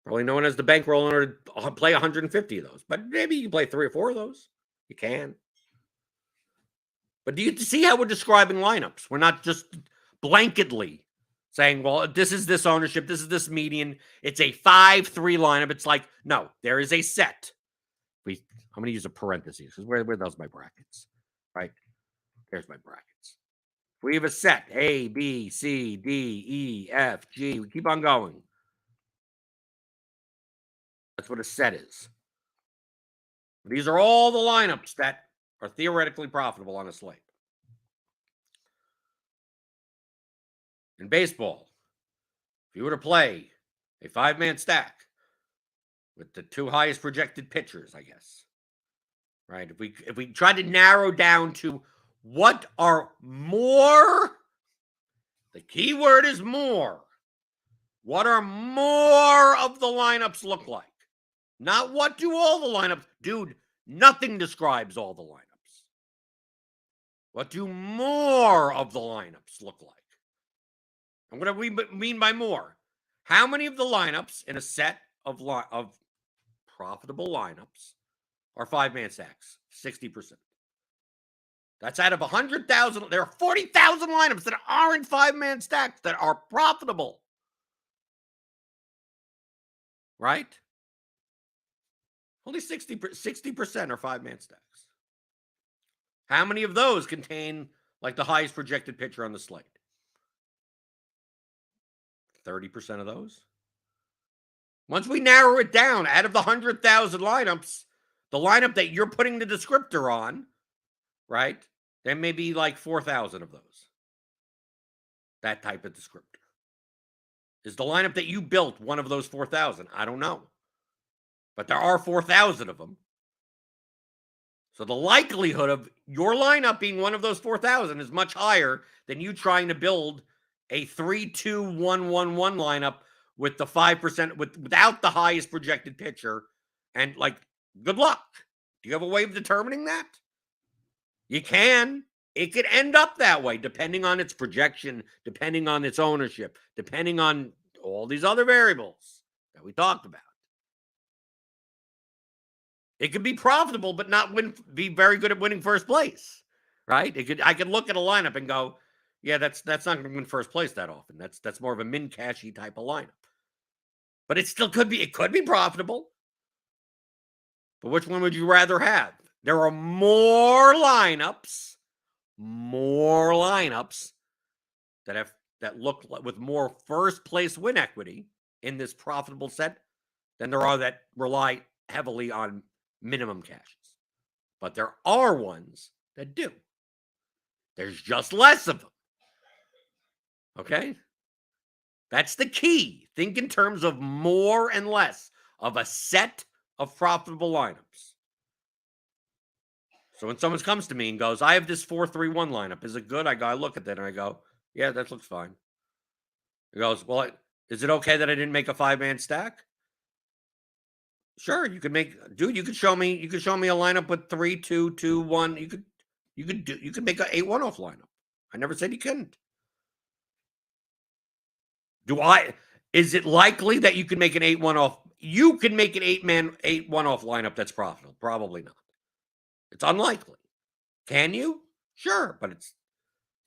probably no one has the bankroll in order to play 150 of those. But maybe you can play 3 or 4 of those. You can. But do you see how we're describing lineups? We're not just blanketly saying, well, this is this ownership, this is this median. It's a 5-3 lineup. It's like, no, there is a set. I'm going to use a parenthesis because where are those my brackets? Right? There's my brackets. We have a set A, B, C, D, E, F, G. We keep on going. That's what a set is. These are all the lineups that are theoretically profitable on a slate. In baseball, if you were to play a 5-man stack with the 2 highest projected pitchers, I guess, right? If we try to narrow down to what are more, the key word is more. What are more of the lineups look like? Not what do all the lineups, dude, nothing describes all the lineups. What do more of the lineups look like? And what do we mean by more? How many of the lineups in a set of profitable lineups are 5-man stacks? 60%. That's out of 100,000. There are 40,000 lineups that aren't 5-man stacks that are profitable. Right? Only 60% are 5-man stacks. How many of those contain like the highest projected pitcher on the slate? 30% of those. Once we narrow it down, out of the 100,000 lineups, the lineup that you're putting the descriptor on, right? There may be like 4,000 of those. That type of descriptor. Is the lineup that you built one of those 4,000? I don't know. But there are 4,000 of them. So the likelihood of your lineup being one of those 4,000 is much higher than you trying to build a 3-2-1-1-1 lineup with the 5% without the highest projected pitcher. And like, good luck. Do you have a way of determining that? You can. It could end up that way, depending on its projection, depending on its ownership, depending on all these other variables that we talked about. It could be profitable, but not be very good at winning first place, right? I could look at a lineup and go, yeah, that's not going to win first place that often. That's more of a min cashy type of lineup. But it still could be. It could be profitable. But which one would you rather have? There are more lineups that look with more first place win equity in this profitable set than there are that rely heavily on minimum cashes. But there are ones that do. There's just less of them. Okay? That's the key. Think in terms of more and less of a set of profitable lineups. So when someone comes to me and goes, I have this 4-3-1 lineup. Is it good? I look at that and I go, yeah, that looks fine. He goes, well, is it okay that I didn't make a 5-man stack? Sure, you could show me a lineup with 3-2-2-1. You could make an 8-1-off lineup. I never said you couldn't. Is it likely that you can make an 8-1-off? You can make an 8-1-off lineup that's profitable. Probably not. It's unlikely. Can you? Sure, but it's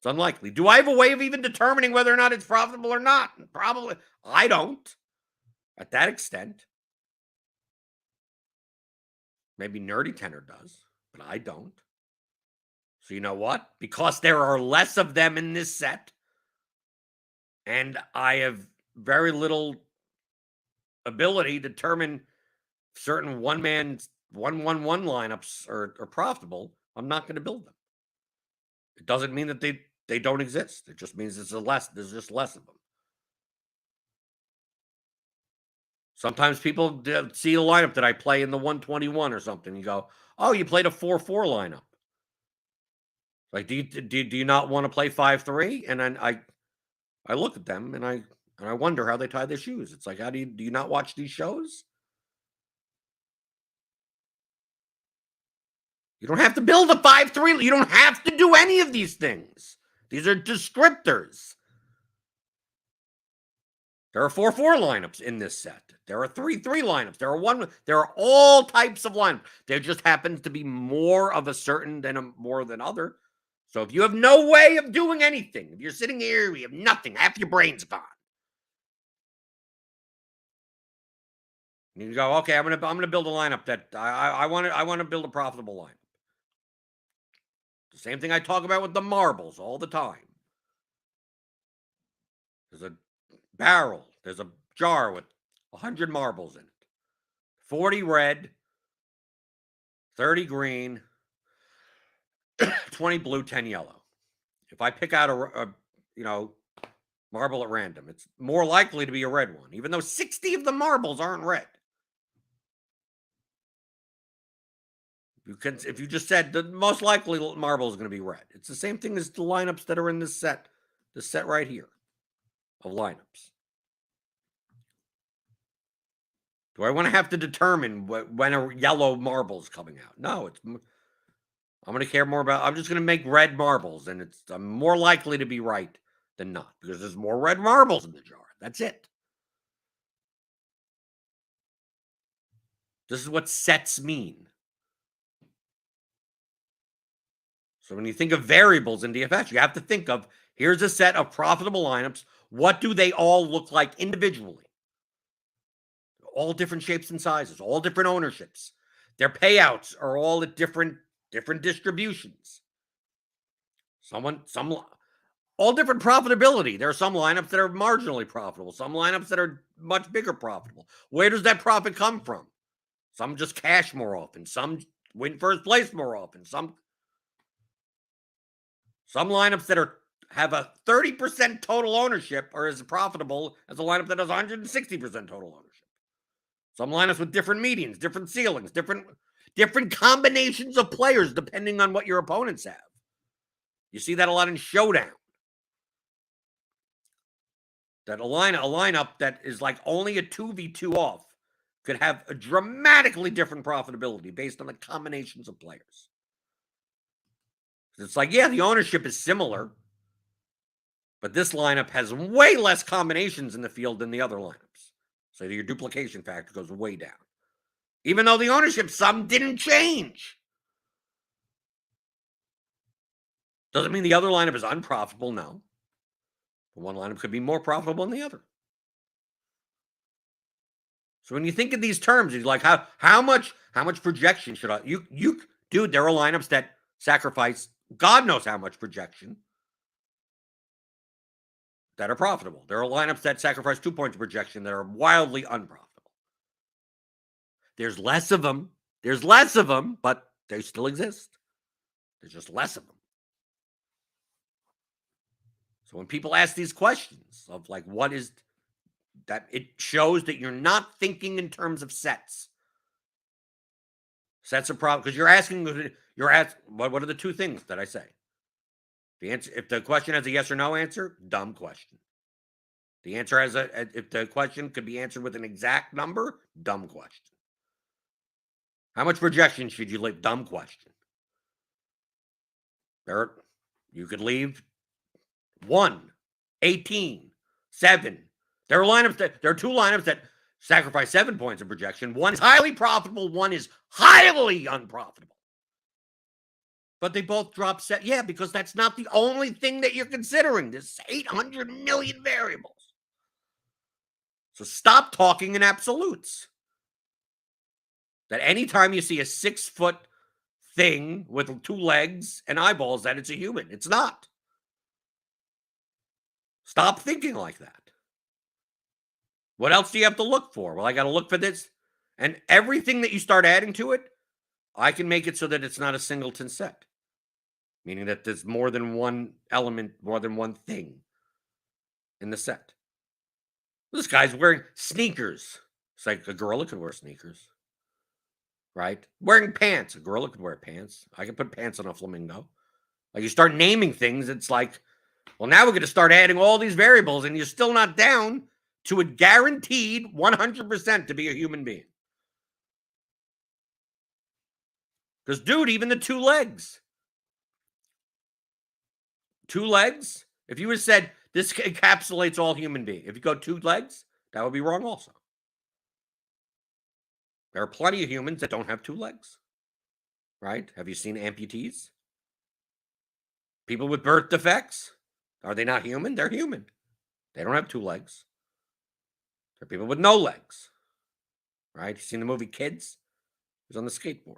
unlikely. Do I have a way of even determining whether or not it's profitable or not? Probably. I don't. At that extent. Maybe Nerdy Tenor does, but I don't. So you know what? Because there are less of them in this set, and I have very little ability to determine certain 1-man 1-1-1 lineups are profitable, I'm not going to build them. It doesn't mean that they don't exist. It just means there's just less of them. Sometimes people see a lineup that I play in the 121 or something. You go, oh, you played a 4-4 lineup. Like, do you not want to play 5-3? And then I look at them and I wonder how they tie their shoes. It's like, do you not watch these shows? You don't have to build a 5-3. You don't have to do any of these things. These are descriptors. There are 4-4 lineups in this set. There are 3-3 lineups. There are all types of lineups. There just happens to be more of a certain more than other. So if you have no way of doing anything, if you're sitting here, you have nothing, half your brain's gone. And you go, okay, I'm gonna build a lineup that I want to build a profitable lineup. The same thing I talk about with the marbles all the time. There's a barrel. There's a jar with 100 marbles in it. 40 red, 30 green, 20 blue, 10 yellow. If I pick out a marble at random, it's more likely to be a red one, even though 60 of the marbles aren't red. If you just said the most likely marble is going to be red, it's the same thing as the lineups that are in this set right here of lineups. Do I want to have to determine when a yellow marble is coming out? No, I'm going to care more about. I'm just going to make red marbles, and I'm more likely to be right than not because there's more red marbles in the jar. That's it. This is what sets mean. So when you think of variables in DFS, you have to think of, here's a set of profitable lineups. What do they all look like individually? All different shapes and sizes, all different ownerships. Their payouts are all at different distributions. All different profitability. There are some lineups that are marginally profitable, some lineups that are much bigger profitable. Where does that profit come from? Some just cash more often. Some win first place more often. Some lineups that have a 30% total ownership are as profitable as a lineup that has 160% total ownership. Some lineups with different medians, different ceilings, different combinations of players depending on what your opponents have. You see that a lot in Showdown. That a lineup that is like only a 2v2 off could have a dramatically different profitability based on the combinations of players. It's like, yeah, the ownership is similar, but this lineup has way less combinations in the field than the other lineups. So your duplication factor goes way down. Even though the ownership sum didn't change. Doesn't mean the other lineup is unprofitable, no. But one lineup could be more profitable than the other. So when you think of these terms, you're like, how much projection should I dude, there are lineups that sacrifice God knows how much projection that are profitable. There are lineups that sacrifice 2 points of projection that are wildly unprofitable. There's less of them. But they still exist. There's just less of them. So when people ask these questions of like, what is that? It shows that you're not thinking in terms of sets. Sets are problem because you're asking, what are the two things that I say? The answer, if the question has a yes or no answer, dumb question. The answer has if the question could be answered with an exact number, dumb question. How much projection should you leave? Dumb question. You could leave 1, 18, 7. There are two lineups that sacrifice 7 points of projection. One is highly profitable, one is highly unprofitable. But they both drop set. Yeah, because that's not the only thing that you're considering. There's 800 million variables. So stop talking in absolutes. That anytime you see a 6-foot thing with 2 legs and eyeballs, that it's a human. It's not. Stop thinking like that. What else do you have to look for? Well, I got to look for this. And everything that you start adding to it, I can make it so that it's not a singleton set. Meaning that there's more than one element, more than one thing in the set. This guy's wearing sneakers. It's like a gorilla could wear sneakers. Right? Wearing pants. A gorilla could wear pants. I can put pants on a flamingo. Like you start naming things, it's like, well, now we're going to start adding all these variables, and you're still not down to a guaranteed 100% to be a human being. Because, dude, even the 2 legs. 2 legs? If you would have said this encapsulates all human beings, if you go 2 legs, that would be wrong also. There are plenty of humans that don't have 2 legs. Right? Have you seen amputees? People with birth defects? Are they not human? They're human. They don't have 2 legs. There are people with no legs. Right? You seen the movie Kids? He was on the skateboard.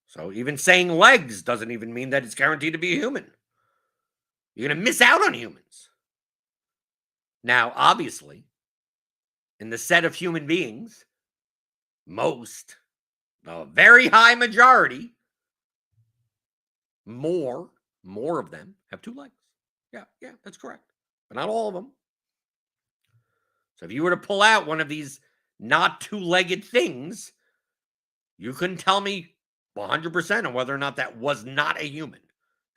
So even saying legs doesn't even mean that it's guaranteed to be a human. You're going to miss out on humans. Now, obviously, in the set of human beings, a very high majority, more of them have 2 legs. Yeah, that's correct. But not all of them. So if you were to pull out one of these not 2-legged things, you couldn't tell me 100% on whether or not that was not a human.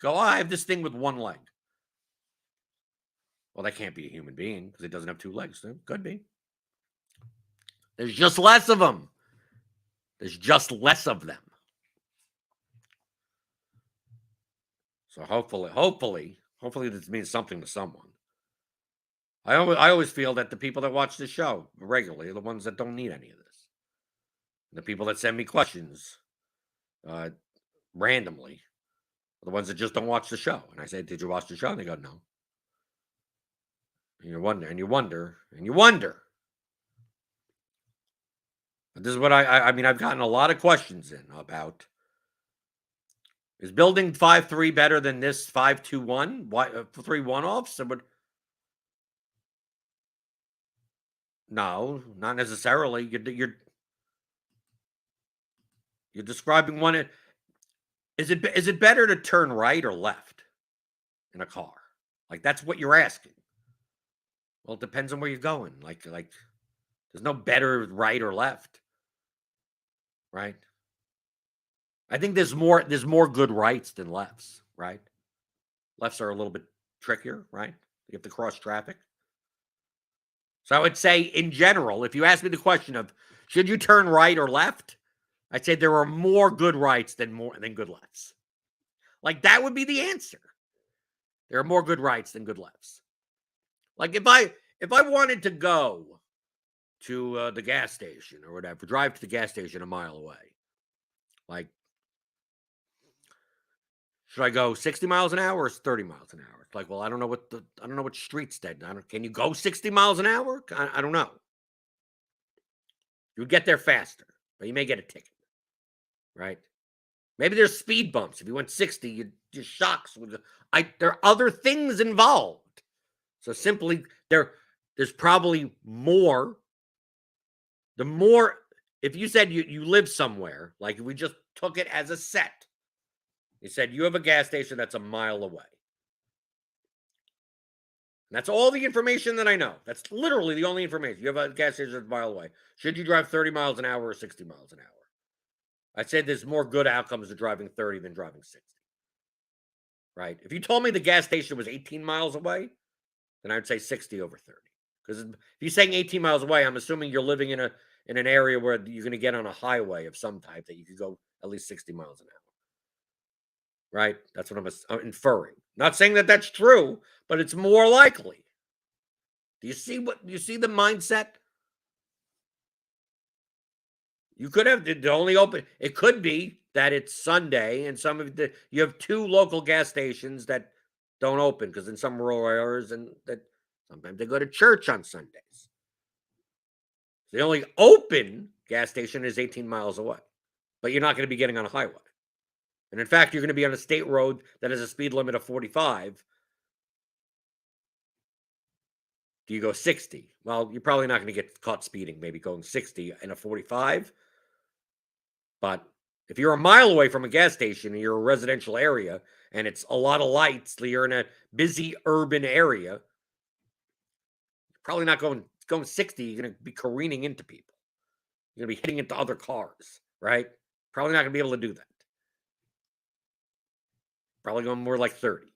Go, I have this thing with 1 leg. Well, that can't be a human being because it doesn't have 2 legs. It could be. There's just less of them. So hopefully this means something to someone. I always feel that the people that watch this show regularly are the ones that don't need any of this. The people that send me questions randomly are the ones that just don't watch the show. And I say, did you watch the show? And they go, no. And you wonder. This is what I mean, I've gotten a lot of questions in about, is building 5-3 better than this 5-2-1? Why 3 one-offs? No, not necessarily. You're describing one. Is it better to turn right or left in a car? Like, that's what you're asking. Well, it depends on where you're going. Like there's no better right or left, right? I think there's more good rights than lefts, right? Lefts are a little bit trickier, right? You have to cross traffic. So I would say, in general, if you ask me the question of should you turn right or left, I'd say there are more good rights than good lefts. Like, that would be the answer. There are more good rights than good lefts. Like, if I wanted to go to the gas station or whatever, drive to the gas station a mile away, like, should I go 60 miles an hour or 30 miles an hour? It's like, well, I don't know what streets that. Can you go 60 miles an hour? I don't know. You would get there faster, but you may get a ticket, right? Maybe there's speed bumps. If you went 60, your shocks would. There are other things involved. So simply, there's probably more. The more, if you said you live somewhere, like if we just took it as a set, you said you have a gas station that's a mile away. And that's all the information that I know. That's literally the only information. You have a gas station that's a mile away. Should you drive 30 miles an hour or 60 miles an hour? I said there's more good outcomes of driving 30 than driving 60. Right? If you told me the gas station was 18 miles away, then I'd say 60 over 30. Because if you're saying 18 miles away, I'm assuming you're living in an area where you're going to get on a highway of some type that you could go at least 60 miles an hour. Right? That's what I'm inferring. Not saying that that's true, but it's more likely. Do you see the mindset? You could have the only open. It could be that it's Sunday, and you have 2 local gas stations that don't open because in some rural areas, and that sometimes they go to church on Sundays. The only open gas station is 18 miles away, but you're not going to be getting on a highway. And in fact, you're going to be on a state road that has a speed limit of 45. Do you go 60? Well, you're probably not going to get caught speeding, maybe going 60 in a 45. But if you're a mile away from a gas station and you're a residential area and it's a lot of lights, you're in a busy urban area, you're probably not going 60. You're going to be careening into people. You're going to be hitting into other cars, right? Probably not going to be able to do that. Probably going more like 30.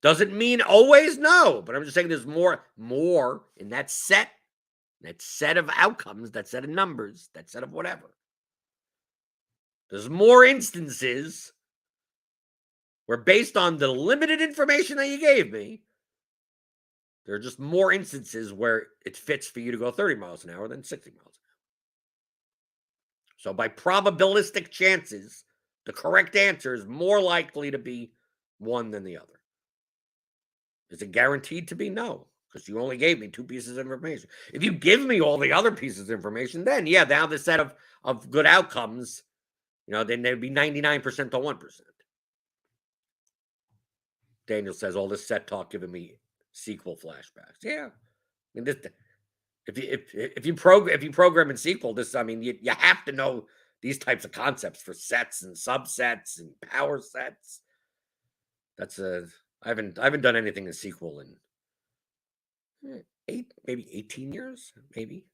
Doesn't mean always no, but I'm just saying there's more in that set of outcomes, that set of numbers, that set of whatever. There's more instances where, based on the limited information that you gave me, there are just more instances where it fits for you to go 30 miles an hour than 60 miles an hour. So by probabilistic chances, the correct answer is more likely to be one than the other. Is it guaranteed to be? No, because you only gave me 2 pieces of information. If you give me all the other pieces of information, then yeah, now the set of good outcomes, then there'd be 99% to 1%. Daniel says all this set talk giving me SQL flashbacks. Yeah, I mean, if you program in SQL, you have to know these types of concepts for sets and subsets and power sets. I haven't done anything in SQL in 18 years, maybe.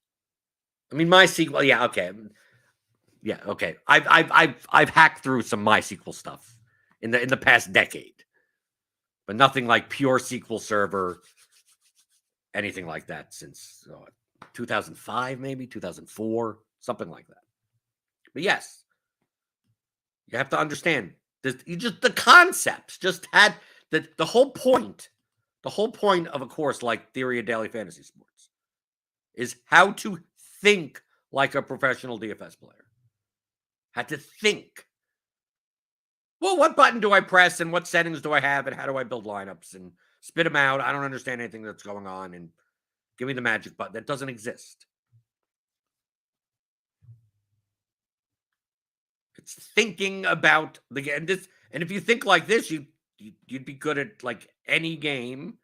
I mean, MySQL, yeah, okay. Yeah, okay. I've hacked through some MySQL stuff in the past decade. But nothing like pure SQL Server, anything like that since 2005, maybe 2004, something like that. But yes, you have to understand the concepts. Just had the whole point. The whole point of a course like Theory of Daily Fantasy Sports is how to think like a professional DFS player. How to think. Well, what button do I press and what settings do I have and how do I build lineups and spit them out? I don't understand anything that's going on and give me the magic button. That doesn't exist. It's thinking about the game. And if you think like this, you'd be good at like any game.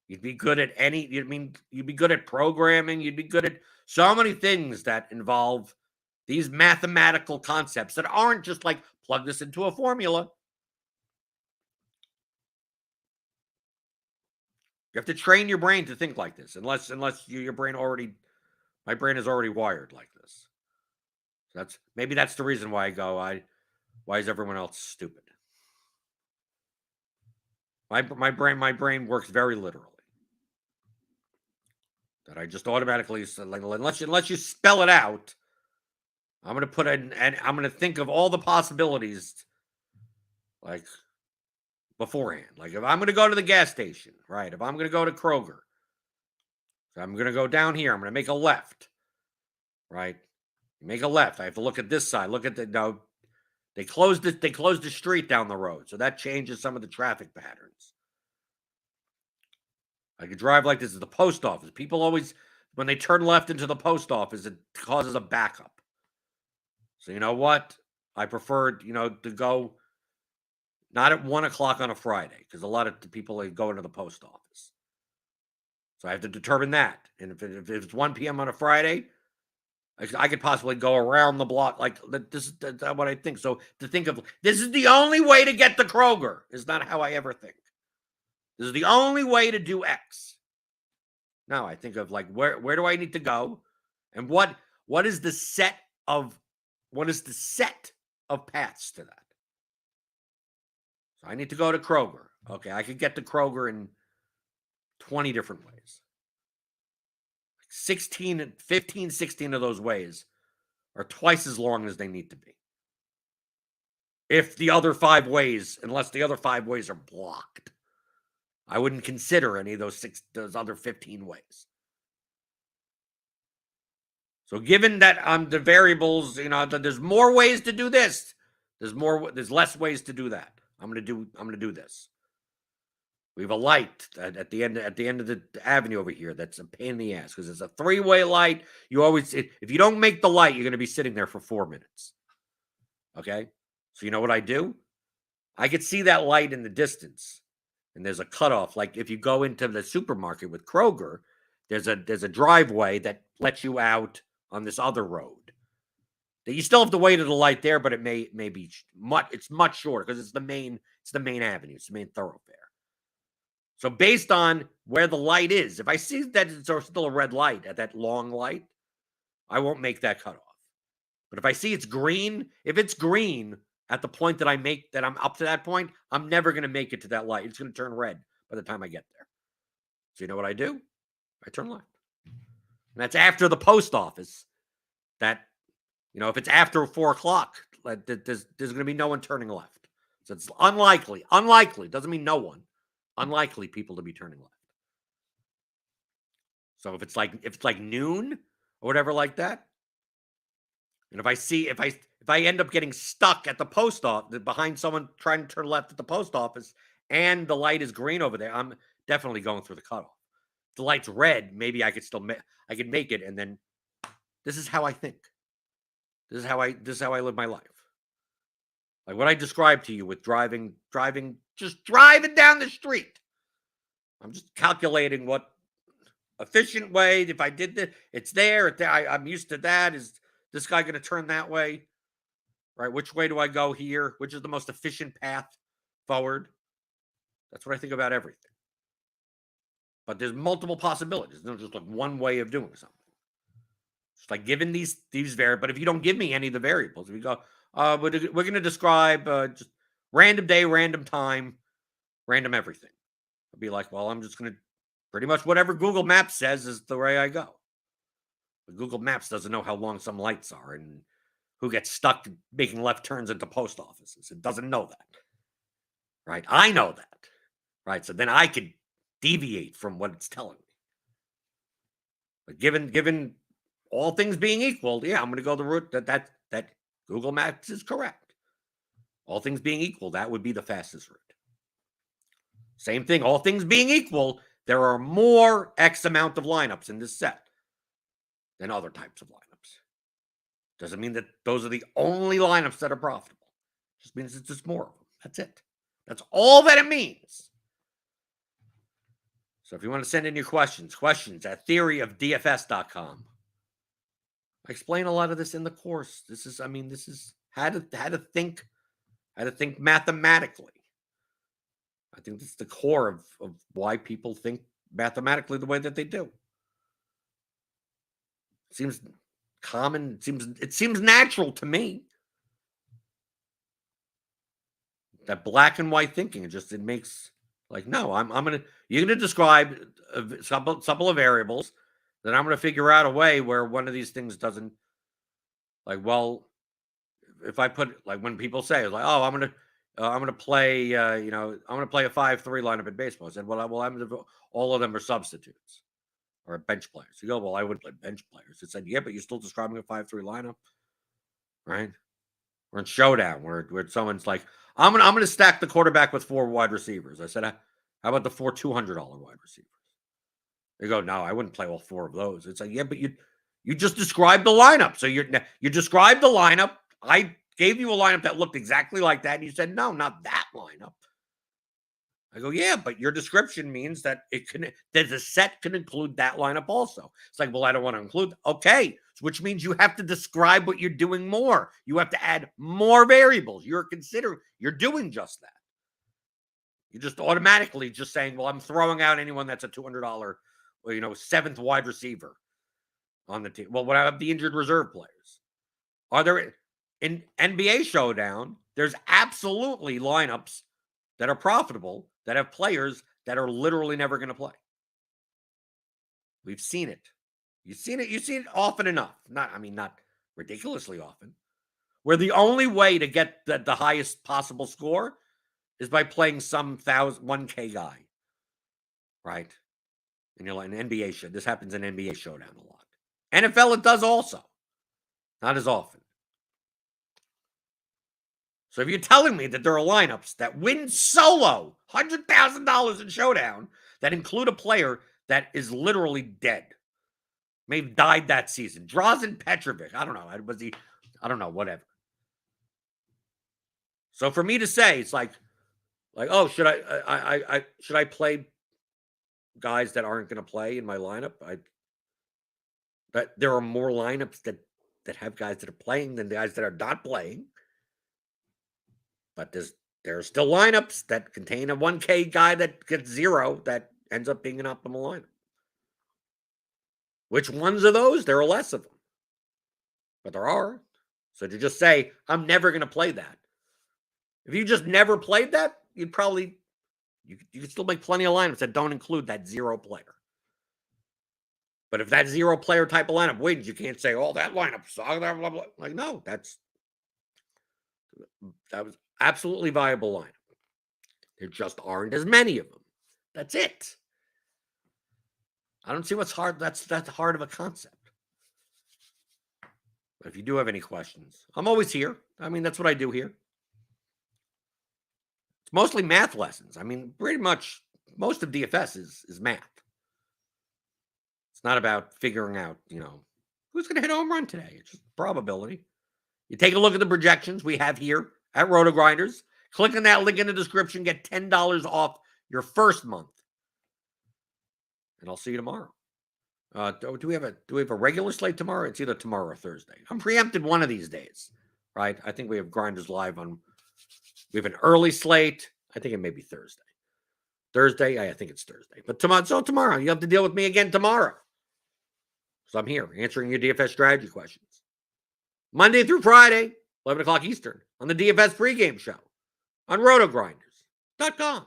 You'd be good at you'd be good at programming. You'd be good at so many things that involve these mathematical concepts that aren't just like plug this into a formula. You have to train your brain to think like this, unless your brain my brain is already wired like this. Maybe that's the reason why I go, why is everyone else stupid? My brain works very literally. That I just automatically, like, unless you spell it out, I'm gonna put in, and I'm gonna think of all the possibilities, like, beforehand. Like, if I'm gonna go to the gas station, right? If I'm gonna go to Kroger, so I'm gonna go down here. I'm gonna make a left, right? Make a left. I have to look at this side. Look at they closed it. They closed the street down the road, so that changes some of the traffic patterns. I could drive like this at the post office. People always, when they turn left into the post office, it causes a backup. So you know what? I prefer, to go not at 1 o'clock on a Friday, because a lot of people go into the post office. So I have to determine that. And if it's 1 p.m. on a Friday, I could possibly go around the block. Like, this is what I think. So to think of, this is the only way to get to Kroger is not how I ever think. This is the only way to do X. Now I think of, like, where do I need to go? And what is the set of paths to that? So I need to go to Kroger. Okay, I could get to Kroger in 20 different ways. 16 of those ways are twice as long as they need to be. If the other 5 ways, unless the other 5 ways are blocked, I wouldn't consider any of those other 15 ways. So given that the variables, there's more ways to do this. There's less ways to do that. I'm gonna do this. We have a light at the end of the avenue over here. That's a pain in the ass because it's a 3-way light. If you don't make the light, you're going to be sitting there for 4 minutes. Okay, so you know what I do? I could see that light in the distance, and there's a cutoff. Like if you go into the supermarket with Kroger, there's a driveway that lets you out on this other road. That you still have to wait at the light there, but it may be much shorter because it's the main avenue, it's the main thoroughfare. So based on where the light is, if I see that it's still a red light at that long light, I won't make that cutoff. But if I see it's green, if it's green at the point that I'm up to that point, I'm never going to make it to that light. It's going to turn red by the time I get there. So you know what I do? I turn left. And that's after the post office. That, if it's after 4 o'clock, there's going to be no one turning left. So it's unlikely, doesn't mean no one. Unlikely people to be turning left. So if it's like noon or whatever like that, and if I end up getting stuck at the post office behind someone trying to turn left at the post office and the light is green over there, I'm definitely going through the cutoff. If the light's red, maybe I could make it, and then this is how I think. This is how I live my life. Like what I described to you with driving, just driving down the street. I'm just calculating what efficient way. If I did this, it's there. I'm used to that. Is this guy going to turn that way? Right? Which way do I go here? Which is the most efficient path forward? That's what I think about everything. But there's multiple possibilities. There's just like one way of doing something. It's like given these variables. But if you don't give me any of the variables, if you go, we're going to describe just random day, random time, random everything. I'll be like, well, I'm just going to pretty much whatever Google Maps says is the way I go. But Google Maps doesn't know how long some lights are and who gets stuck making left turns into post offices. It doesn't know that. Right? I know that. Right? So then I could deviate from what it's telling me. But given all things being equal, yeah, I'm going to go the route that Google Maps is correct. All things being equal, that would be the fastest route. Same thing, all things being equal, there are more X amount of lineups in this set than other types of lineups. Doesn't mean that those are the only lineups that are profitable. Just means it's just more of them. That's it. That's all that it means. So if you want to send in your questions at theoryofdfs.com. I explain a lot of this in the course. This is how to think mathematically. I think this is the core of why people think mathematically the way that they do. It seems common. It seems natural to me. That black and white thinking, it makes like, no, you're gonna describe a couple of variables, then I'm gonna figure out a way where one of these things doesn't, like, well, if I put, like, when people say, like, oh, I'm gonna play, I'm gonna play a 5-3 lineup in baseball. I said, well, all of them are substitutes or bench players. You go, well, I would play bench players. It said, yeah, but you're still describing a 5-3 lineup, right? Or in showdown, where someone's like, I'm gonna stack the quarterback with 4 wide receivers. I said, how about the 4 $200 wide receivers? They go, no, I wouldn't play all 4 of those. It's like, yeah, but you just described the lineup. So you described the lineup. I gave you a lineup that looked exactly like that, and you said, no, not that lineup. I go, yeah, but your description means that the set can include that lineup also. It's like, well, I don't want to include. Okay, which means you have to describe what you're doing more. You have to add more variables. You're doing just that. You're just automatically just saying, well, I'm throwing out anyone that's a $200, 7th wide receiver on the team. Well, what about the injured reserve players? Are there in NBA Showdown? There's absolutely lineups that are profitable, that have players that are literally never going to play. We've seen it. You've seen it often enough. Not ridiculously often. Where the only way to get the highest possible score is by playing some 1K guy. Right? And you're like, an NBA show. This happens in NBA Showdown a lot. NFL, it does also. Not as often. So if you're telling me that there are lineups that win solo $100,000 in Showdown that include a player that is literally dead, may have died that season, Drazen Petrovic, I don't know, whatever. So for me to say, it's like, oh, should I play guys that aren't going to play in my lineup? But there are more lineups that have guys that are playing than the guys that are not playing. But there are still lineups that contain a 1K guy that gets 0 that ends up being an optimal lineup. Which ones are those? There are less of them. But there are. So to just say, I'm never going to play that. If you just never played that, you'd probably, you could still make plenty of lineups that don't include that 0 player. But if that 0 player type of lineup wins, you can't say, oh, that lineup sucks, blah, blah, blah. Like, no, that was absolutely viable lineup. There just aren't as many of them. That's it. I don't see what's hard. That's hard of a concept. But if you do have any questions, I'm always here. That's what I do here. It's mostly math lessons. Pretty much most of DFS is math. It's not about figuring out, who's going to hit a home run today. It's just probability. You take a look at the projections we have here at RotoGrinders. Click on that link in the description. Get $10 off your first month. And I'll see you tomorrow. Do we have a regular slate tomorrow? It's either tomorrow or Thursday. I'm preempted one of these days, right? I think we have Grinders live on. We have an early slate. I think it may be Thursday. I think it's Thursday. But tomorrow you have to deal with me again tomorrow. So I'm here answering your DFS strategy questions. Monday through Friday, 11 o'clock Eastern, on the DFS pregame show on RotoGrinders.com.